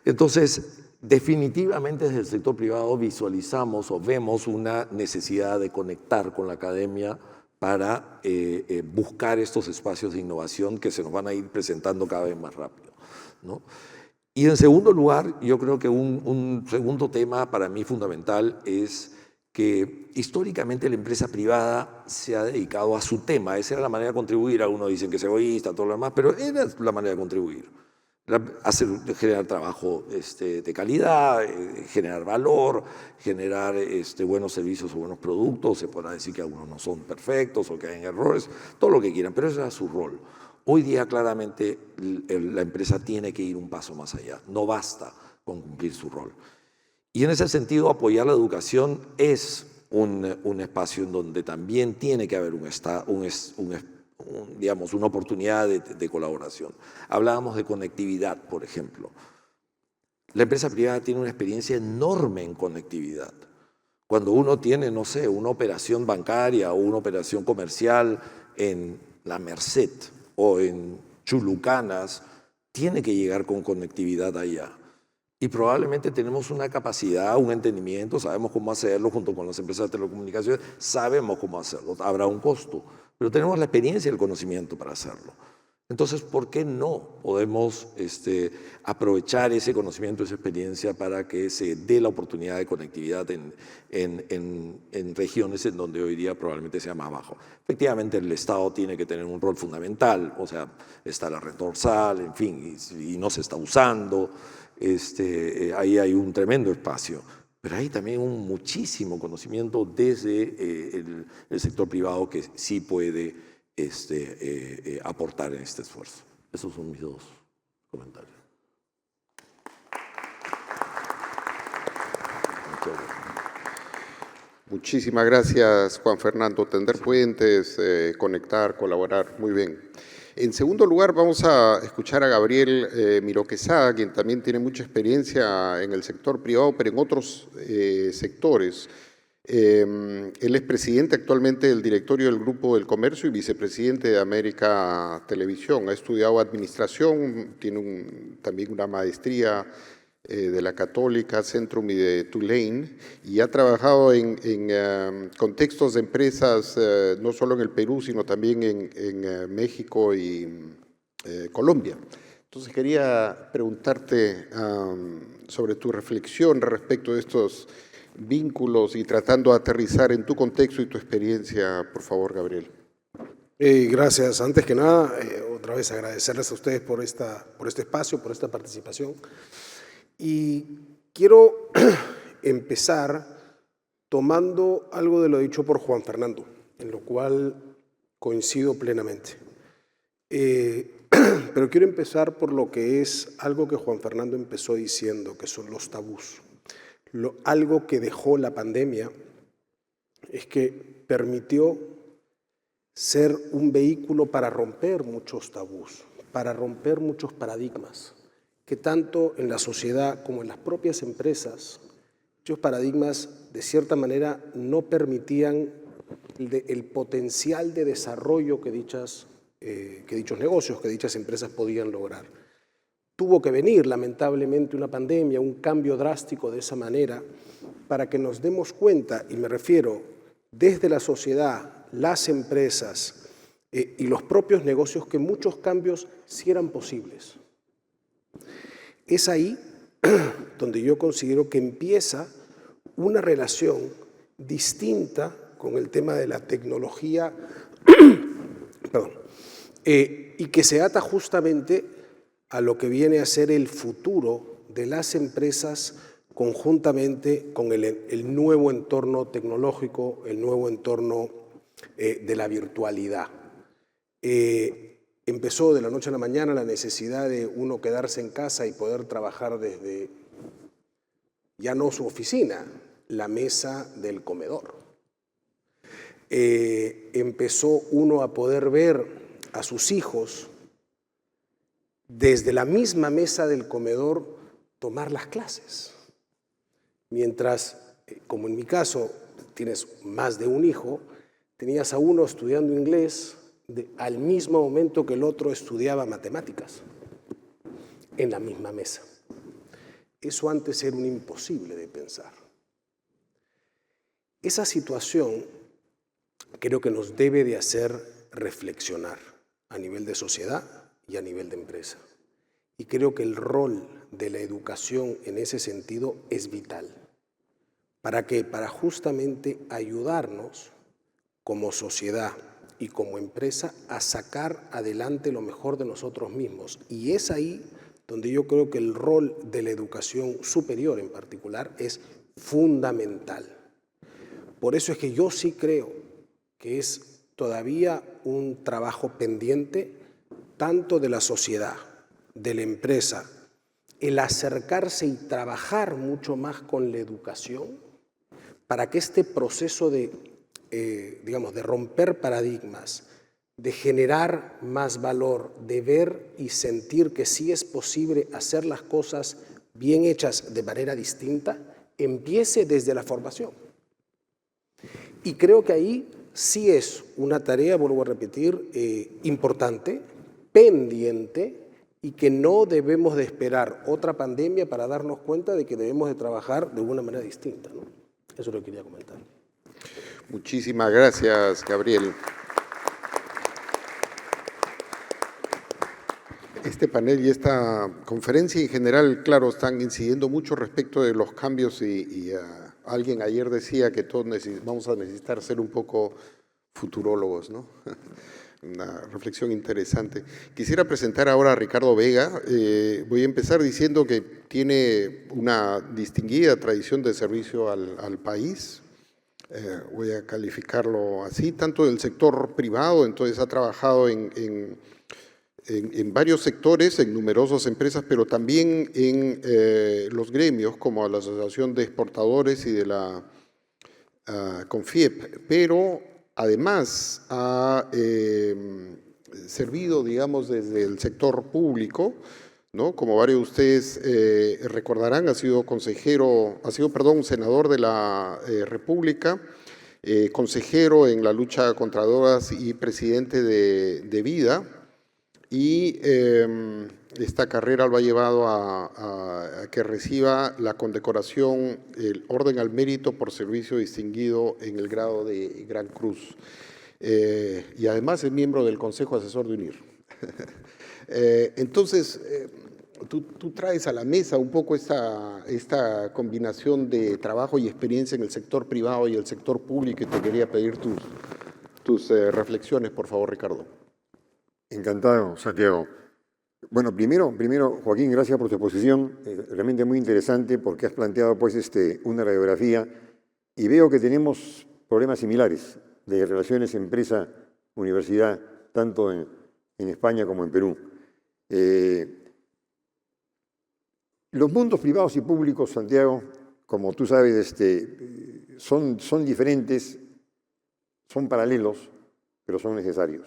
Entonces, definitivamente desde el sector privado visualizamos o vemos una necesidad de conectar con la academia para buscar estos espacios de innovación que se nos van a ir presentando cada vez más rápido, ¿no? Y en segundo lugar, yo creo que un segundo tema para mí fundamental es que históricamente la empresa privada se ha dedicado a su tema. Esa era la manera de contribuir. Algunos dicen que es egoísta, todo lo demás, pero era la manera de contribuir. Generar trabajo de calidad, generar valor, generar buenos servicios o buenos productos. Se podrá decir que algunos no son perfectos o que hay errores, todo lo que quieran, pero ese era su rol. Hoy día claramente la empresa tiene que ir un paso más allá. No basta con cumplir su rol. Y en ese sentido, apoyar la educación es un espacio en donde también tiene que haber digamos, una oportunidad de colaboración. Hablábamos de conectividad, por ejemplo. La empresa privada tiene una experiencia enorme en conectividad. Cuando uno tiene, no sé, una operación bancaria o una operación comercial en La Merced o en Chulucanas, tiene que llegar con conectividad allá. Y probablemente tenemos una capacidad, un entendimiento, sabemos cómo hacerlo junto con las empresas de telecomunicaciones, sabemos cómo hacerlo, habrá un costo, pero tenemos la experiencia y el conocimiento para hacerlo. Entonces, ¿por qué no podemos aprovechar ese conocimiento, esa experiencia para que se dé la oportunidad de conectividad en regiones en donde hoy día probablemente sea más bajo? Efectivamente, el Estado tiene que tener un rol fundamental, o sea, está la red dorsal, en fin, y no se está usando. Ahí hay un tremendo espacio, pero hay también muchísimo conocimiento desde el sector privado que sí puede aportar en este esfuerzo. Esos son mis dos comentarios. Muchísimas gracias, Juan Fernando. Tender puentes, conectar, colaborar, muy bien. En segundo lugar, vamos a escuchar a Gabriel Miró Quesada, quien también tiene mucha experiencia en el sector privado, pero en otros sectores. Él es presidente actualmente del directorio del Grupo del Comercio y vicepresidente de América Televisión. Ha estudiado administración, tiene también una maestría de la Católica, Centrum y de Tulane, y ha trabajado en contextos de empresas no solo en el Perú, sino también en México y Colombia. Entonces quería preguntarte sobre tu reflexión respecto de estos vínculos y tratando de aterrizar en tu contexto y tu experiencia, por favor, Gabriel. Gracias. Antes que nada, otra vez agradecerles a ustedes por este espacio, por esta participación. Y quiero empezar tomando algo de lo dicho por Juan Fernando, en lo cual coincido plenamente. Pero quiero empezar por lo que es algo que Juan Fernando empezó diciendo, que son los tabús. Algo que dejó la pandemia es que permitió ser un vehículo para romper muchos tabús, para romper muchos paradigmas, que tanto en la sociedad como en las propias empresas, muchos paradigmas de cierta manera no permitían el potencial de desarrollo que dichos negocios, que dichas empresas podían lograr. Tuvo que venir, lamentablemente, una pandemia, un cambio drástico de esa manera, para que nos demos cuenta, y me refiero desde la sociedad, las empresas y los propios negocios, que muchos cambios sí eran posibles. Es ahí donde yo considero que empieza una relación distinta con el tema de la tecnología, y que se ata justamente a lo que viene a ser el futuro de las empresas conjuntamente con el nuevo entorno tecnológico, el nuevo entorno de la virtualidad. Empezó de la noche a la mañana la necesidad de uno quedarse en casa y poder trabajar desde, ya no su oficina, la mesa del comedor. Empezó uno a poder ver a sus hijos desde la misma mesa del comedor tomar las clases. Mientras, como en mi caso, tienes más de un hijo, tenías a uno estudiando inglés al mismo momento que el otro estudiaba matemáticas, en la misma mesa. eso antes era un imposible de pensar. Esa situación creo que nos debe de hacer reflexionar a nivel de sociedad y a nivel de empresa. Y creo que el rol de la educación en ese sentido es vital. ¿Para qué? Para justamente ayudarnos como sociedad y como empresa a sacar adelante lo mejor de nosotros mismos. Y es ahí donde yo creo que el rol de la educación superior en particular es fundamental. Por eso es que yo sí creo que es todavía un trabajo pendiente tanto de la sociedad, de la empresa, el acercarse y trabajar mucho más con la educación para que este proceso de, de romper paradigmas, de generar más valor, de ver y sentir que sí es posible hacer las cosas bien hechas de manera distinta, empiece desde la formación. Y creo que ahí sí es una tarea, vuelvo a repetir, importante, pendiente, y que no debemos de esperar otra pandemia para darnos cuenta de que debemos de trabajar de una manera distinta, ¿no? Eso es lo que quería comentar. Muchísimas gracias, Gabriel. Este panel y esta conferencia en general, claro, están incidiendo mucho respecto de los cambios y alguien ayer decía que todos vamos a necesitar ser un poco futurólogos, ¿no? Una reflexión interesante. Quisiera presentar ahora a Ricardo Vega. Voy a empezar diciendo que tiene una distinguida tradición de servicio al país. Voy a calificarlo así, tanto del sector privado, entonces ha trabajado en varios sectores, en numerosas empresas, pero también en los gremios, como la Asociación de Exportadores y de la CONFIEP, pero además ha servido, digamos, desde el sector público, ¿no? Como varios de ustedes recordarán, ha sido senador de la República, consejero en la lucha contra drogas y presidente de Vida, y esta carrera lo ha llevado a que reciba la condecoración, el Orden al Mérito por Servicio Distinguido en el grado de Gran Cruz. Y además es miembro del Consejo Asesor de UNIR. Entonces, tú traes a la mesa un poco esta combinación de trabajo y experiencia en el sector privado y el sector público, y te quería pedir tus reflexiones, por favor, Ricardo. Encantado, Santiago. Bueno, primero, Joaquín, gracias por tu exposición, realmente muy interesante porque has planteado pues, una radiografía y veo que tenemos problemas similares de relaciones empresa-universidad, tanto en España como en Perú. Los mundos privados y públicos, Santiago, como tú sabes, son diferentes, son paralelos, pero son necesarios.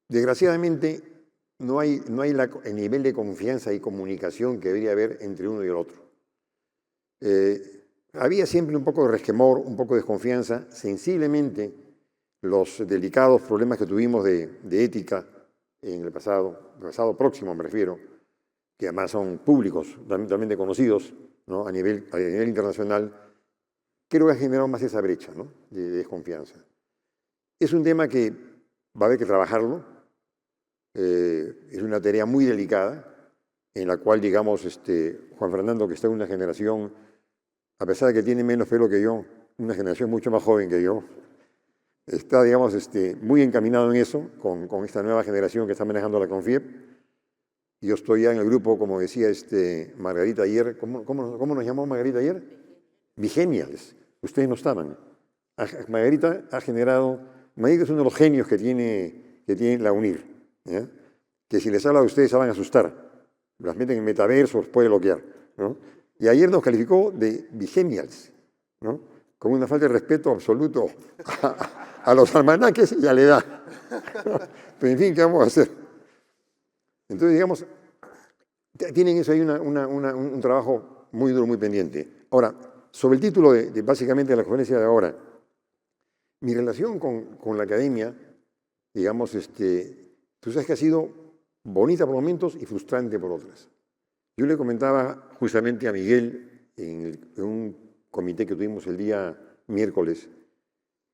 Desgraciadamente, no hay el nivel de confianza y comunicación que debería haber entre uno y el otro. Había siempre un poco de resquemor, un poco de desconfianza. Sensiblemente, los delicados problemas que tuvimos de ética en el pasado próximo me refiero, que además son públicos, también conocidos, ¿no? a nivel internacional, creo que ha generado más esa brecha, ¿no? de desconfianza. Es un tema que va a haber que trabajarlo. Es una tarea muy delicada, en la cual, digamos, Juan Fernando, que está en una generación, a pesar de que tiene menos pelo que yo, una generación mucho más joven que yo, está, digamos, muy encaminado en eso, con esta nueva generación que está manejando la CONFIEP. Yo estoy ya en el grupo, como decía Margarita ayer, ¿cómo nos llamó Margarita ayer? Vigenials. Ustedes no estaban. Margarita ha generado, Margarita es uno de los genios que tiene la UNIR, ¿ya? Que si les habla a ustedes se van a asustar, las meten en metaverso, los puede bloquear, ¿no? Y ayer nos calificó de vigenials, ¿no? Con una falta de respeto absoluto a los almanaques y a la edad. Pero en fin, ¿qué vamos a hacer? Entonces, digamos, tienen eso ahí un trabajo muy duro, muy pendiente. Ahora, sobre el título básicamente de la conferencia de ahora, mi relación con la academia, digamos, tú sabes que ha sido bonita por momentos y frustrante por otras. Yo le comentaba justamente a Miguel en un comité que tuvimos el día miércoles,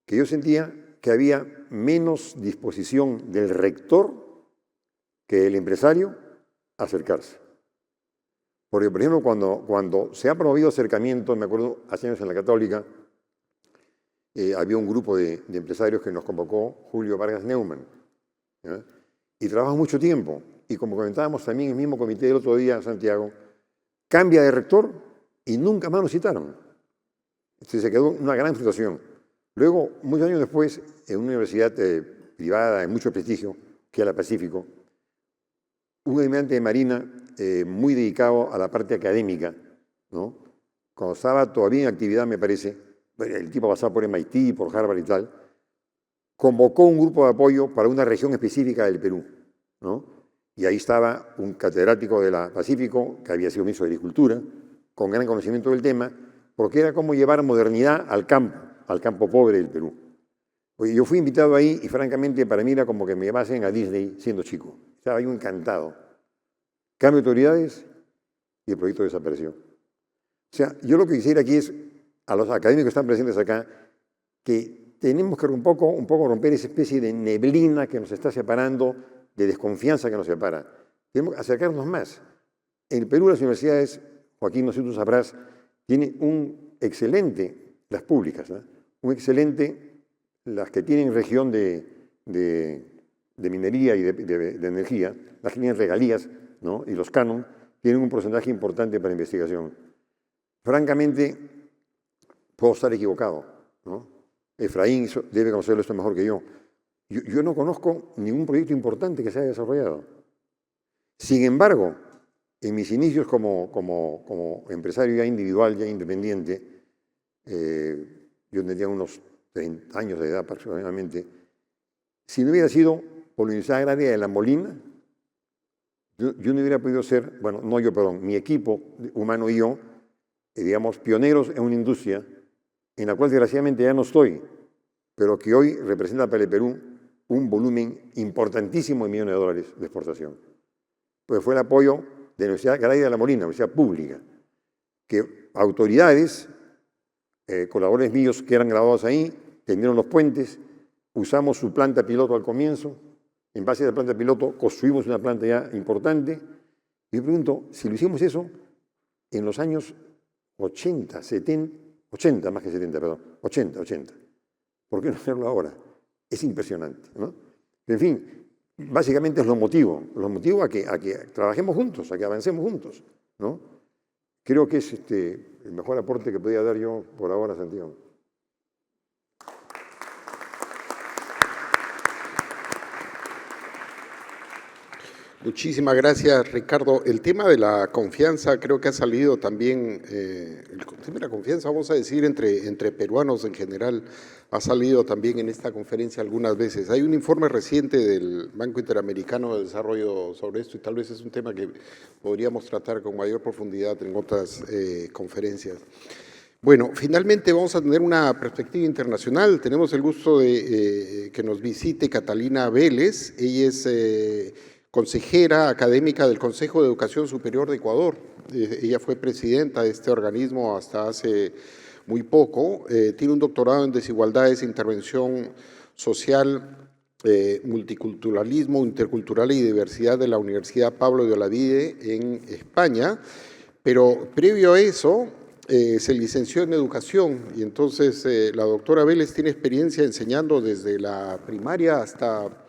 que yo sentía que había menos disposición del rector que del empresario a acercarse. Porque, por ejemplo, cuando se ha promovido acercamiento, me acuerdo hace años en la Católica, había un grupo de empresarios que nos convocó Julio Vargas Neumann, ¿ya? Y trabajamos mucho tiempo. Y como comentábamos también en el mismo comité el otro día, Santiago, cambia de rector y nunca más nos citaron. Entonces se quedó una gran situación. Luego, muchos años después, en una universidad privada de mucho prestigio, que era la Pacífico, un almirante de Marina muy dedicado a la parte académica, ¿no? Cuando estaba todavía en actividad, me parece, el tipo pasaba por MIT, por Harvard y tal, convocó un grupo de apoyo para una región específica del Perú, ¿no? Y ahí estaba un catedrático de la Pacífico, que había sido ministro de Agricultura, con gran conocimiento del tema, porque era como llevar modernidad al campo pobre del Perú. Oye, yo fui invitado ahí y francamente para mí era como que me llevasen a Disney siendo chico. Estaba yo encantado. Cambio de autoridades y el proyecto desapareció. O sea, yo lo que quisiera aquí es, a los académicos que están presentes acá, que tenemos que un poco romper esa especie de neblina que nos está separando, de desconfianza que nos separa. Tenemos que acercarnos más. En el Perú las universidades, Joaquín, no sé si tú sabrás, tienen un excelente, las públicas, ¿no? Un excelente, las que tienen región de minería y de energía, las que tienen regalías, ¿no? Y los canon, tienen un porcentaje importante para investigación. Francamente, puedo estar equivocado, ¿no? Efraín debe conocerlo esto mejor que yo. Yo no conozco ningún proyecto importante que se haya desarrollado. Sin embargo, en mis inicios como empresario ya individual, ya independiente, yo tendría unos 30 años de edad aproximadamente, si no hubiera sido por la Universidad Agraria de La Molina, yo no hubiera podido ser, bueno, no yo, perdón, mi equipo humano y yo, digamos, pioneros en una industria en la cual desgraciadamente ya no estoy, pero que hoy representa para el Perú un volumen importantísimo de millones de dólares de exportación. Pues fue el apoyo de la Universidad Agraria de La Molina, universidad pública, que autoridades, colaboradores míos que eran graduados ahí, tendieron los puentes, usamos su planta piloto al comienzo, en base a la planta piloto construimos una planta ya importante, y me pregunto, si lo hicimos eso en los años 80, 70, 80 más que 70, perdón, 80, ¿por qué no hacerlo ahora? Es impresionante, ¿no? En fin, básicamente es los motivos a que trabajemos juntos, a que avancemos juntos, ¿no? Creo que es el mejor aporte que podía dar yo por ahora, Santiago. Muchísimas gracias, Ricardo. El tema de la confianza creo que ha salido también, el tema de la confianza, vamos a decir, entre peruanos en general, ha salido también en esta conferencia algunas veces. Hay un informe reciente del Banco Interamericano de Desarrollo sobre esto y tal vez es un tema que podríamos tratar con mayor profundidad en otras conferencias. Bueno, finalmente vamos a tener una perspectiva internacional. Tenemos el gusto de que nos visite Catalina Vélez. Ella es consejera académica del Consejo de Educación Superior de Ecuador. Ella fue presidenta de este organismo hasta hace muy poco. Tiene un doctorado en desigualdades, intervención social, multiculturalismo, intercultural y diversidad de la Universidad Pablo de Olavide en España. Pero previo a eso, se licenció en educación y entonces la doctora Vélez tiene experiencia enseñando desde la primaria hasta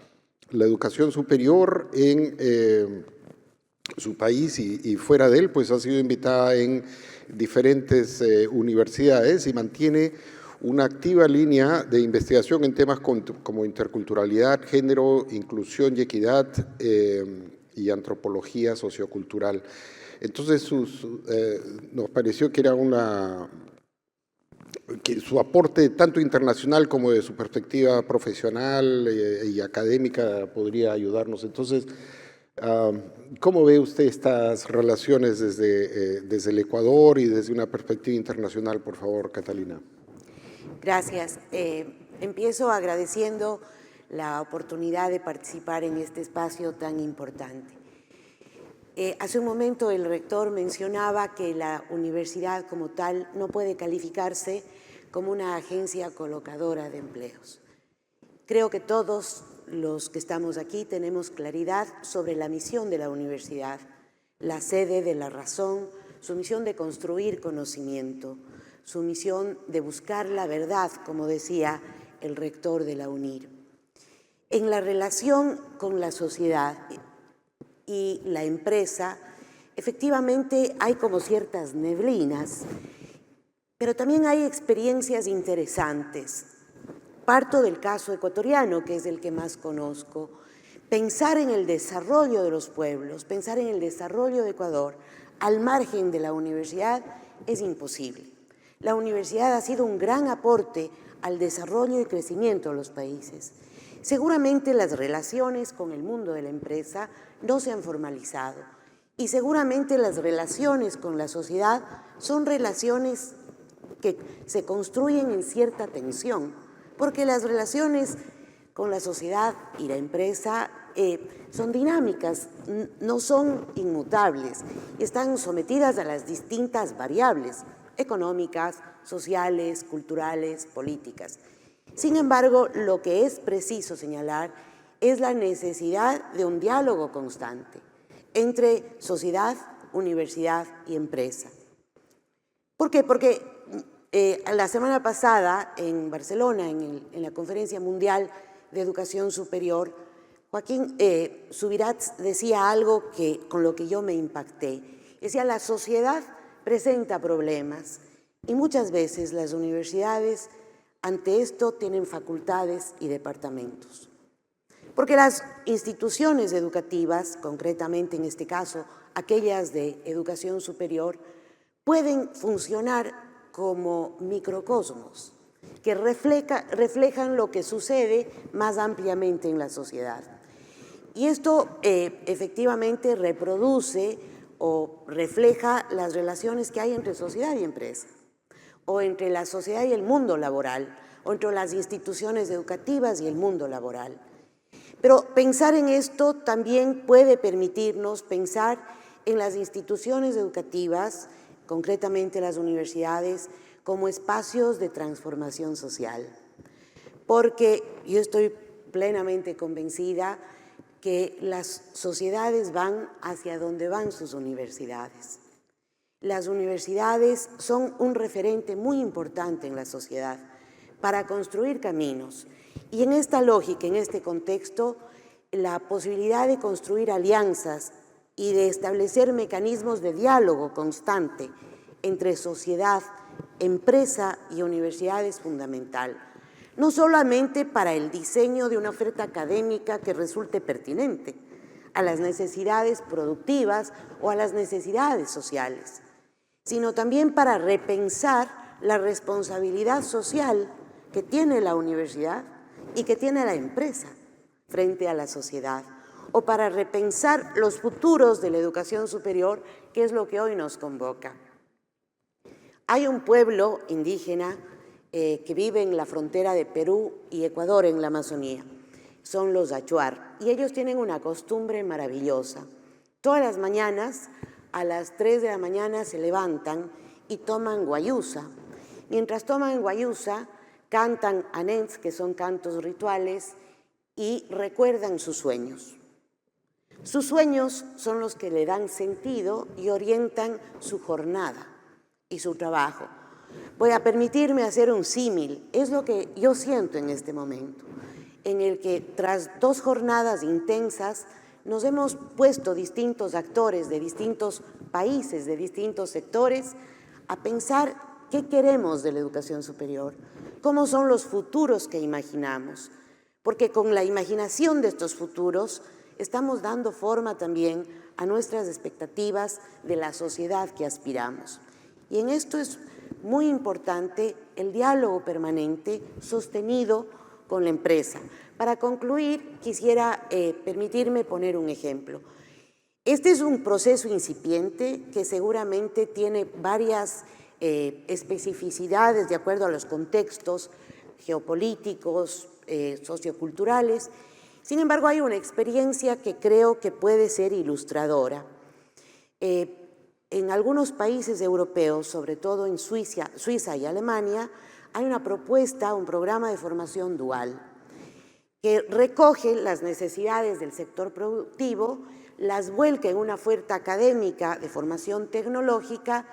la educación superior en su país y fuera de él, pues ha sido invitada en diferentes universidades y mantiene una activa línea de investigación en temas como interculturalidad, género, inclusión y equidad y antropología sociocultural. Entonces nos pareció que era que su aporte tanto internacional como de su perspectiva profesional y académica podría ayudarnos. Entonces, ¿cómo ve usted estas relaciones desde el Ecuador y desde una perspectiva internacional, por favor, Catalina? Gracias. Empiezo agradeciendo la oportunidad de participar en este espacio tan importante. Hace un momento el rector mencionaba que la universidad como tal no puede calificarse como una agencia colocadora de empleos. Creo que todos los que estamos aquí tenemos claridad sobre la misión de la universidad, la sede de la razón, su misión de construir conocimiento, su misión de buscar la verdad, como decía el rector de la UNIR. En la relación con la sociedad y la empresa, efectivamente hay como ciertas neblinas, pero también hay experiencias interesantes. Parto del caso ecuatoriano, que es el que más conozco. Pensar en el desarrollo de los pueblos, pensar en el desarrollo de Ecuador al margen de la universidad es imposible. La universidad ha sido un gran aporte al desarrollo y crecimiento de los países. Seguramente las relaciones con el mundo de la empresa no se han formalizado y seguramente las relaciones con la sociedad son relaciones que se construyen en cierta tensión, porque las relaciones con la sociedad y la empresa son dinámicas, no son inmutables, están sometidas a las distintas variables económicas, sociales, culturales, políticas. Sin embargo, lo que es preciso señalar es la necesidad de un diálogo constante entre sociedad, universidad y empresa. ¿Por qué? Porque la semana pasada en Barcelona, en la Conferencia Mundial de Educación Superior, Joaquín Subirats decía algo con lo que yo me impacté. Decía, la sociedad presenta problemas y muchas veces las universidades ante esto tienen facultades y departamentos. Porque las instituciones educativas, concretamente en este caso aquellas de educación superior, pueden funcionar como microcosmos que reflejan lo que sucede más ampliamente en la sociedad. Y esto efectivamente reproduce o refleja las relaciones que hay entre sociedad y empresa, o entre la sociedad y el mundo laboral, o entre las instituciones educativas y el mundo laboral. Pero pensar en esto también puede permitirnos pensar en las instituciones educativas, concretamente las universidades, como espacios de transformación social. Porque yo estoy plenamente convencida que las sociedades van hacia donde van sus universidades. Las universidades son un referente muy importante en la sociedad para construir caminos. Y en esta lógica, en este contexto, la posibilidad de construir alianzas y de establecer mecanismos de diálogo constante entre sociedad, empresa y universidad es fundamental. No solamente para el diseño de una oferta académica que resulte pertinente a las necesidades productivas o a las necesidades sociales, sino también para repensar la responsabilidad social que tiene la universidad y que tiene la empresa frente a la sociedad, o para repensar los futuros de la educación superior, que es lo que hoy nos convoca. Hay un pueblo indígena que vive en la frontera de Perú y Ecuador, en la Amazonía. Son los Achuar, y ellos tienen una costumbre maravillosa. Todas las mañanas, a las 3 de la mañana, se levantan y toman guayusa. Mientras toman guayusa, cantan anens, que son cantos rituales, y recuerdan sus sueños. Sus sueños son los que le dan sentido y orientan su jornada y su trabajo. Voy a permitirme hacer un símil. Es lo que yo siento en este momento, en el que tras 2 jornadas intensas nos hemos puesto distintos actores de distintos países, de distintos sectores, a pensar qué queremos de la educación superior, cómo son los futuros que imaginamos, porque con la imaginación de estos futuros estamos dando forma también a nuestras expectativas de la sociedad que aspiramos. Y en esto es muy importante el diálogo permanente sostenido con la empresa. Para concluir, quisiera permitirme poner un ejemplo. Este es un proceso incipiente que seguramente tiene varias especificidades de acuerdo a los contextos geopolíticos, socioculturales. Sin embargo, hay una experiencia que creo que puede ser ilustradora. En algunos países europeos, sobre todo en Suiza y Alemania, hay una propuesta, un programa de formación dual que recoge las necesidades del sector productivo, las vuelca en una oferta académica de formación tecnológica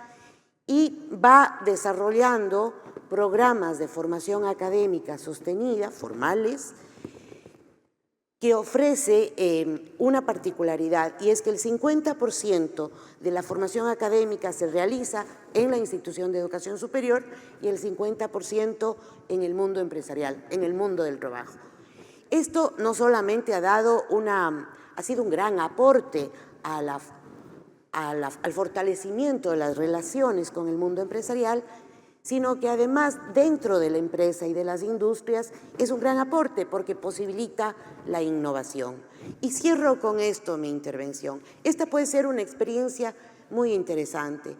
y va desarrollando programas de formación académica sostenida, formales, que ofrece una particularidad, y es que el 50% de la formación académica se realiza en la institución de educación superior y el 50% en el mundo empresarial, en el mundo del trabajo. Esto no solamente ha sido un gran aporte al fortalecimiento de las relaciones con el mundo empresarial, sino que además dentro de la empresa y de las industrias es un gran aporte porque posibilita la innovación. Y cierro con esto mi intervención. Esta puede ser una experiencia muy interesante,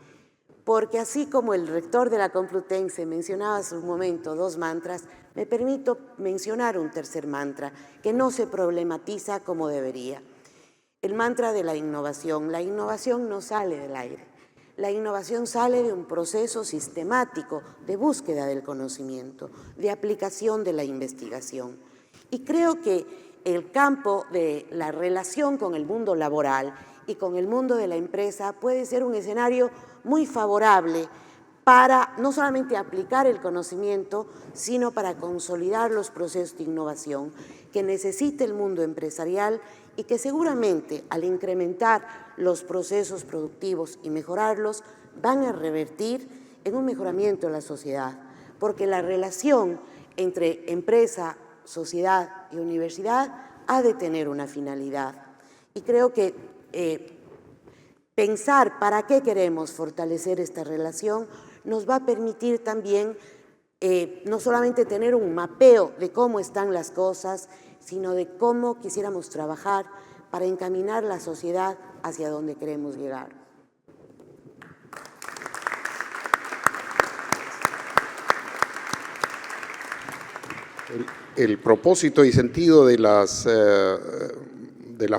porque así como el rector de la Complutense mencionaba hace un momento 2 mantras, me permito mencionar un tercer mantra que no se problematiza como debería. El mantra de la innovación. La innovación no sale del aire. La innovación sale de un proceso sistemático de búsqueda del conocimiento, de aplicación de la investigación. Y creo que el campo de la relación con el mundo laboral y con el mundo de la empresa puede ser un escenario muy favorable para no solamente aplicar el conocimiento, sino para consolidar los procesos de innovación que necesita el mundo empresarial y que seguramente al incrementar los procesos productivos y mejorarlos van a revertir en un mejoramiento de la sociedad, porque la relación entre empresa, sociedad y universidad ha de tener una finalidad. Y creo que pensar para qué queremos fortalecer esta relación nos va a permitir también no solamente tener un mapeo de cómo están las cosas, sino de cómo quisiéramos trabajar para encaminar la sociedad hacia donde queremos llegar. El propósito y sentido de la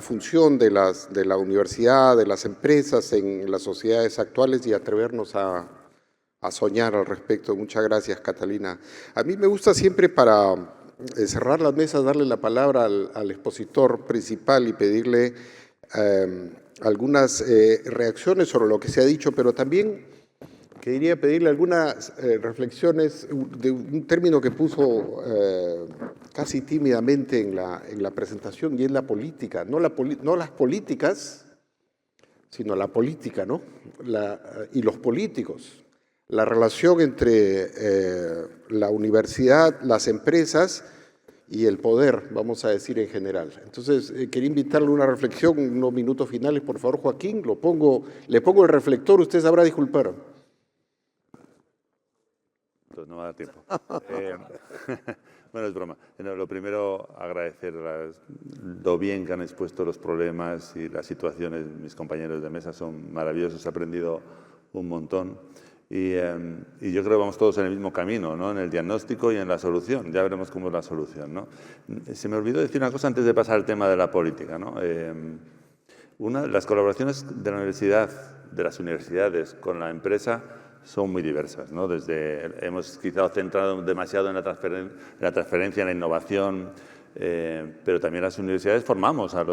función de la universidad, de las empresas en las sociedades actuales y atrevernos a soñar al respecto. Muchas gracias, Catalina. A mí me gusta siempre para cerrar las mesas, darle la palabra al expositor principal y pedirle algunas reacciones sobre lo que se ha dicho, pero también quería pedirle algunas reflexiones de un término que puso casi tímidamente en la presentación, y es la política. No las políticas, sino la política, ¿no? Y los políticos. La relación entre la universidad, las empresas y el poder, vamos a decir en general. Entonces, quería invitarle a una reflexión, unos minutos finales, por favor, Joaquín. Le pongo el reflector, usted sabrá disculpar. Entonces no va a dar tiempo. Bueno, es broma. Lo primero, agradecer lo bien que han expuesto los problemas y las situaciones. Mis compañeros de mesa son maravillosos, he aprendido un montón. Y yo creo que vamos todos en el mismo camino, ¿no? En el diagnóstico y en la solución. Ya veremos cómo es la solución, ¿no? Se me olvidó decir una cosa antes de pasar al tema de la política, ¿no? Las colaboraciones de la universidad, de las universidades con la empresa son muy diversas, ¿no? Hemos quizá centrado demasiado en la transferencia, en la innovación, pero también las universidades formamos a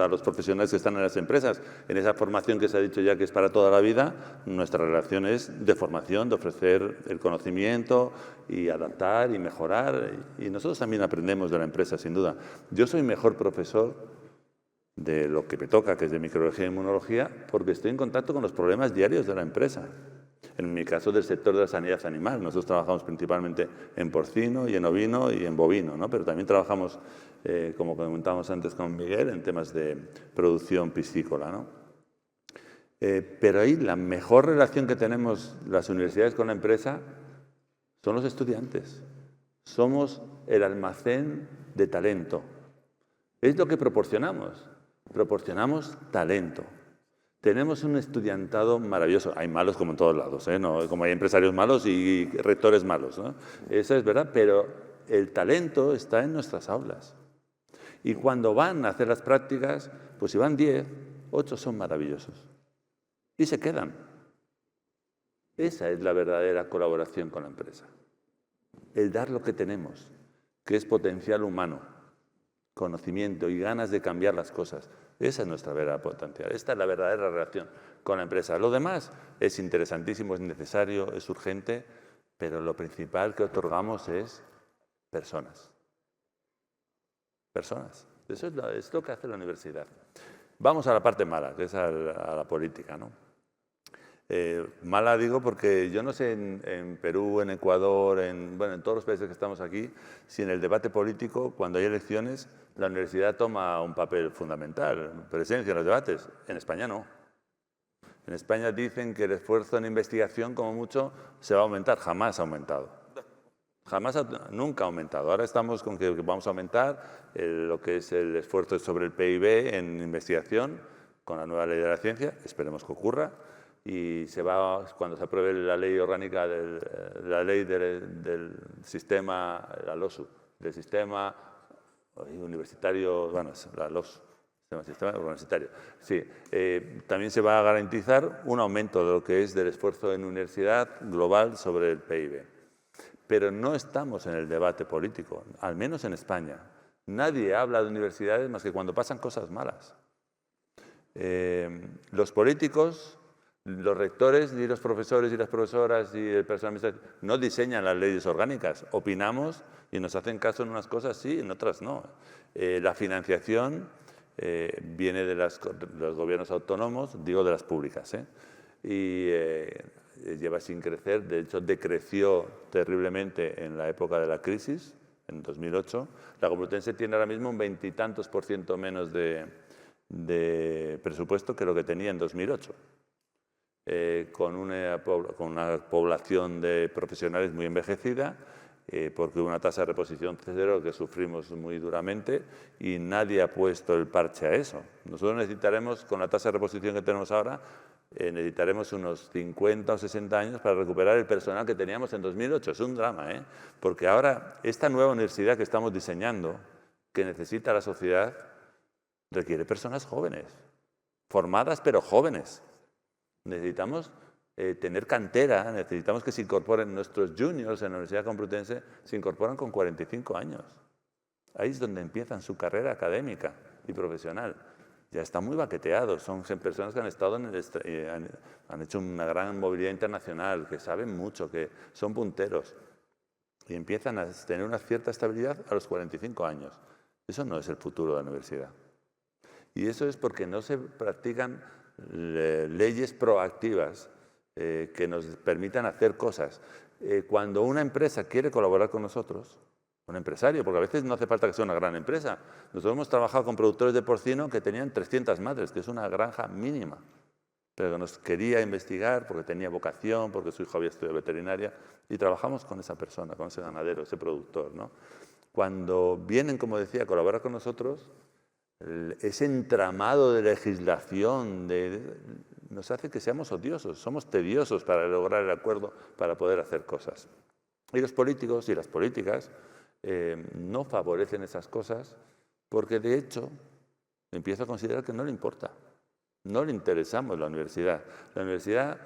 los profesionales que están en las empresas. En esa formación que se ha dicho ya que es para toda la vida, nuestra relación es de formación, de ofrecer el conocimiento y adaptar y mejorar. Y nosotros también aprendemos de la empresa, sin duda. Yo soy mejor profesor de lo que me toca, que es de microbiología e inmunología, porque estoy en contacto con los problemas diarios de la empresa. En mi caso, del sector de la sanidad animal. Nosotros trabajamos principalmente en porcino y en ovino y en bovino, ¿no? Pero también trabajamos, como comentábamos antes con Miguel, en temas de producción piscícola, ¿no? Pero ahí la mejor relación que tenemos las universidades con la empresa son los estudiantes. Somos el almacén de talento. Es lo que proporcionamos. Proporcionamos talento. Tenemos un estudiantado maravilloso. Hay malos como en todos lados, ¿eh? No, como hay empresarios malos y rectores malos, ¿no? Eso es verdad, pero el talento está en nuestras aulas. Y cuando van a hacer las prácticas, Pues si van 10, 8 son maravillosos. Y se quedan. Esa es la verdadera colaboración con la empresa. El dar lo que tenemos, que es potencial humano, conocimiento y ganas de cambiar las cosas. Esa es nuestra verdadera potencial. Esta es la verdadera relación con la empresa. Lo demás es interesantísimo, es necesario, es urgente, pero lo principal que otorgamos es personas. Personas. Eso es lo que hace la universidad. Vamos a la parte mala, que es a la política, ¿no? Mala digo porque yo no sé en Perú, en Ecuador, en todos los países que estamos aquí, si en el debate político, cuando hay elecciones, la universidad toma un papel fundamental, presencia en los debates. En España no. En España dicen que el esfuerzo en investigación, como mucho, se va a aumentar. Jamás ha aumentado. Nunca ha aumentado. Ahora estamos con que vamos a aumentar lo que es el esfuerzo sobre el PIB en investigación con la nueva ley de la ciencia. Esperemos que ocurra. Y cuando se apruebe la ley orgánica, la ley del sistema, la LOSU, del sistema universitario, la LOSU, sistema universitario. Sí, también se va a garantizar un aumento de lo que es del esfuerzo en universidad global sobre el PIB. Pero no estamos en el debate político, al menos en España. Nadie habla de universidades más que cuando pasan cosas malas. Los políticos, los rectores, ni los profesores y las profesoras y el personal administrativo no diseñan las leyes orgánicas. Opinamos y nos hacen caso en unas cosas sí, en otras no. La financiación viene de los gobiernos autónomos, digo de las públicas, y lleva sin crecer. De hecho, decreció terriblemente en la época de la crisis, en 2008. La Complutense tiene ahora mismo un 20 y tantos % menos de presupuesto que lo que tenía en 2008. Con una población de profesionales muy envejecida, porque hubo una tasa de reposición cero que sufrimos muy duramente y nadie ha puesto el parche a eso. Nosotros necesitaremos, con la tasa de reposición que tenemos ahora, necesitaremos unos 50 o 60 años para recuperar el personal que teníamos en 2008. Es un drama, porque ahora esta nueva universidad que estamos diseñando, que necesita la sociedad, requiere personas jóvenes, formadas pero jóvenes. Necesitamos tener cantera, necesitamos que se incorporen nuestros juniors en la Universidad Complutense, se incorporan con 45 años. Ahí es donde empiezan su carrera académica y profesional. Ya están muy baqueteados, son personas que han estado han hecho una gran movilidad internacional, que saben mucho, que son punteros y empiezan a tener una cierta estabilidad a los 45 años. Eso no es el futuro de la universidad. Y eso es porque no se practican leyes proactivas que nos permitan hacer cosas. Cuando una empresa quiere colaborar con nosotros, un empresario, porque a veces no hace falta que sea una gran empresa. Nosotros hemos trabajado con productores de porcino que tenían 300 madres, que es una granja mínima, pero que nos quería investigar porque tenía vocación, porque su hijo había estudiado veterinaria, y trabajamos con esa persona, con ese ganadero, ese productor, ¿no? Cuando vienen, como decía, a colaborar con nosotros, ese entramado de legislación nos hace que seamos odiosos, somos tediosos para lograr el acuerdo, para poder hacer cosas. Y los políticos y las políticas no favorecen esas cosas porque, de hecho, empiezo a considerar que no le importa. No le interesamos la universidad. La universidad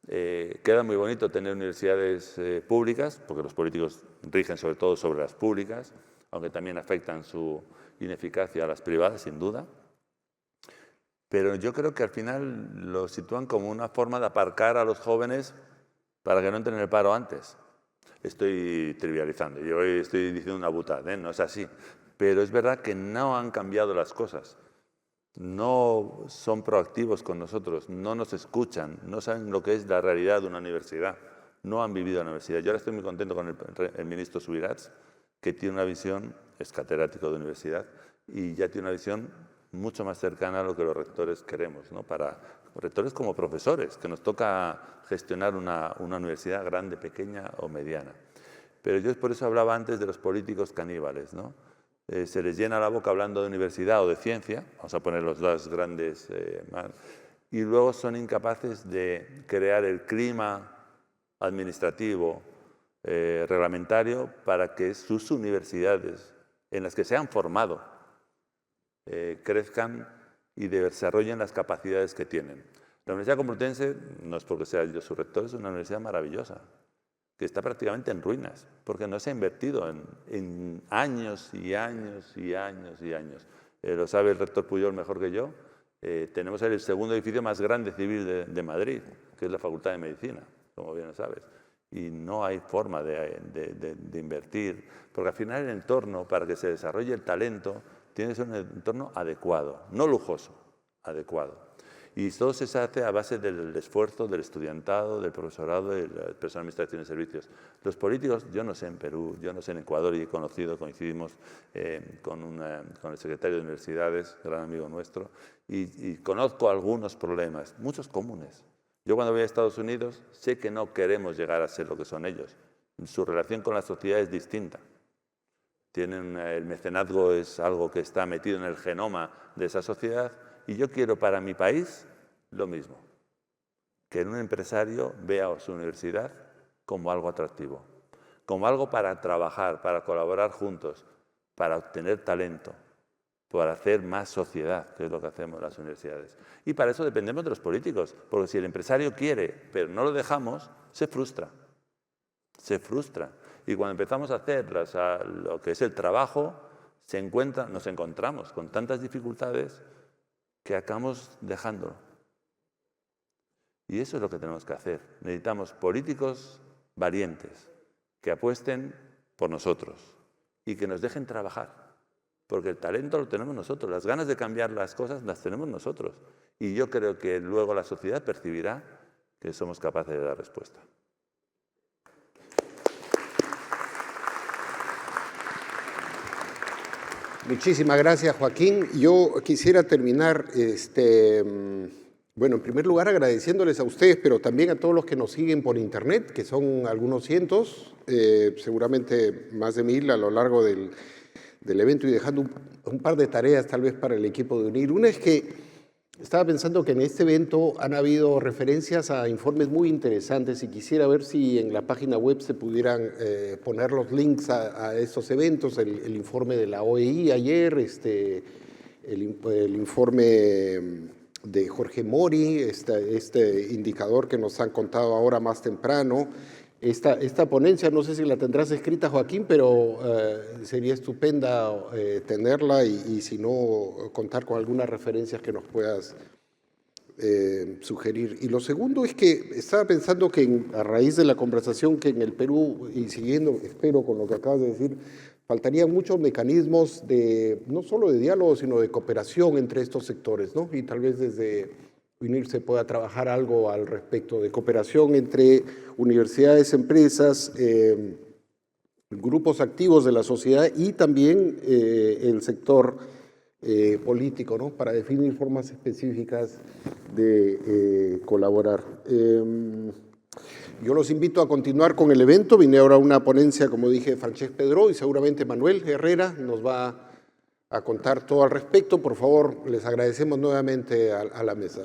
queda muy bonito tener universidades públicas, porque los políticos rigen sobre todo sobre las públicas, aunque también afectan su ineficacia a las privadas, sin duda. Pero yo creo que al final lo sitúan como una forma de aparcar a los jóvenes para que no entren en el paro antes. Estoy trivializando, yo estoy diciendo una butada, no es así. Pero es verdad que no han cambiado las cosas. No son proactivos con nosotros, no nos escuchan, no saben lo que es la realidad de una universidad. No han vivido la universidad. Yo ahora estoy muy contento con el ministro Subirats, que tiene una visión, es catedrático de universidad, y ya tiene una visión mucho más cercana a lo que los rectores queremos, ¿no? Para rectores como profesores, que nos toca gestionar una universidad grande, pequeña o mediana. Pero yo por eso hablaba antes de los políticos caníbales, ¿no? Se les llena la boca hablando de universidad o de ciencia, vamos a poner los dos grandes, y luego son incapaces de crear el clima administrativo, reglamentario, para que sus universidades, en las que se han formado, crezcan y desarrollen las capacidades que tienen. La Universidad Complutense, no es porque sea yo su rector, es una universidad maravillosa, que está prácticamente en ruinas, porque no se ha invertido en años y años y años y años. Lo sabe el rector Pujol mejor que yo. Tenemos el segundo edificio más grande civil de Madrid, que es la Facultad de Medicina, como bien lo sabes. Y no hay forma de invertir, porque al final el entorno, para que se desarrolle el talento, tiene que ser un entorno adecuado, no lujoso, adecuado. Y todo se hace a base del esfuerzo del estudiantado, del profesorado, del personal de administración y servicios. Los políticos, yo no sé en Perú, yo no sé en Ecuador, y he conocido, coincidimos con el secretario de universidades, gran amigo nuestro, y conozco algunos problemas, muchos comunes. Yo cuando voy a Estados Unidos sé que no queremos llegar a ser lo que son ellos. Su relación con la sociedad es distinta. El mecenazgo es algo que está metido en el genoma de esa sociedad. Y yo quiero para mi país lo mismo, que un empresario vea su universidad como algo atractivo, como algo para trabajar, para colaborar juntos, para obtener talento, para hacer más sociedad, que es lo que hacemos las universidades. Y para eso dependemos de los políticos, porque si el empresario quiere, pero no lo dejamos, se frustra. Se frustra. Y cuando empezamos a hacer lo que es el trabajo, nos encontramos con tantas dificultades que acabamos dejándolo. Y eso es lo que tenemos que hacer. Necesitamos políticos valientes, que apuesten por nosotros y que nos dejen trabajar. Porque el talento lo tenemos nosotros, las ganas de cambiar las cosas las tenemos nosotros. Y yo creo que luego la sociedad percibirá que somos capaces de dar respuesta. Muchísimas gracias, Joaquín. Yo quisiera terminar, bueno, en primer lugar agradeciéndoles a ustedes, pero también a todos los que nos siguen por internet, que son algunos cientos, seguramente más de 1000 a lo largo del evento, y dejando un par de tareas tal vez para el equipo de UNIR. Una es que estaba pensando que en este evento han habido referencias a informes muy interesantes y quisiera ver si en la página web se pudieran poner los links a estos eventos, el informe de la OEI ayer, el informe de Jorge Mori, este indicador que nos han contado ahora más temprano. Esta ponencia, no sé si la tendrás escrita, Joaquín, pero sería estupenda tenerla y si no, contar con algunas referencias que nos puedas sugerir. Y lo segundo es que estaba pensando que a raíz de la conversación que en el Perú, y siguiendo, espero, con lo que acabas de decir, faltarían muchos mecanismos no solo de diálogo, sino de cooperación entre estos sectores, ¿no? Y tal vez desde UNIR se pueda trabajar algo al respecto de cooperación entre universidades, empresas, grupos activos de la sociedad y también el sector político, ¿no? Para definir formas específicas de colaborar. Yo los invito a continuar con el evento. Viene ahora una ponencia, como dije, Francesc Pedró, y seguramente Manuel Herrera nos va a contar todo al respecto. Por favor, les agradecemos nuevamente a la mesa.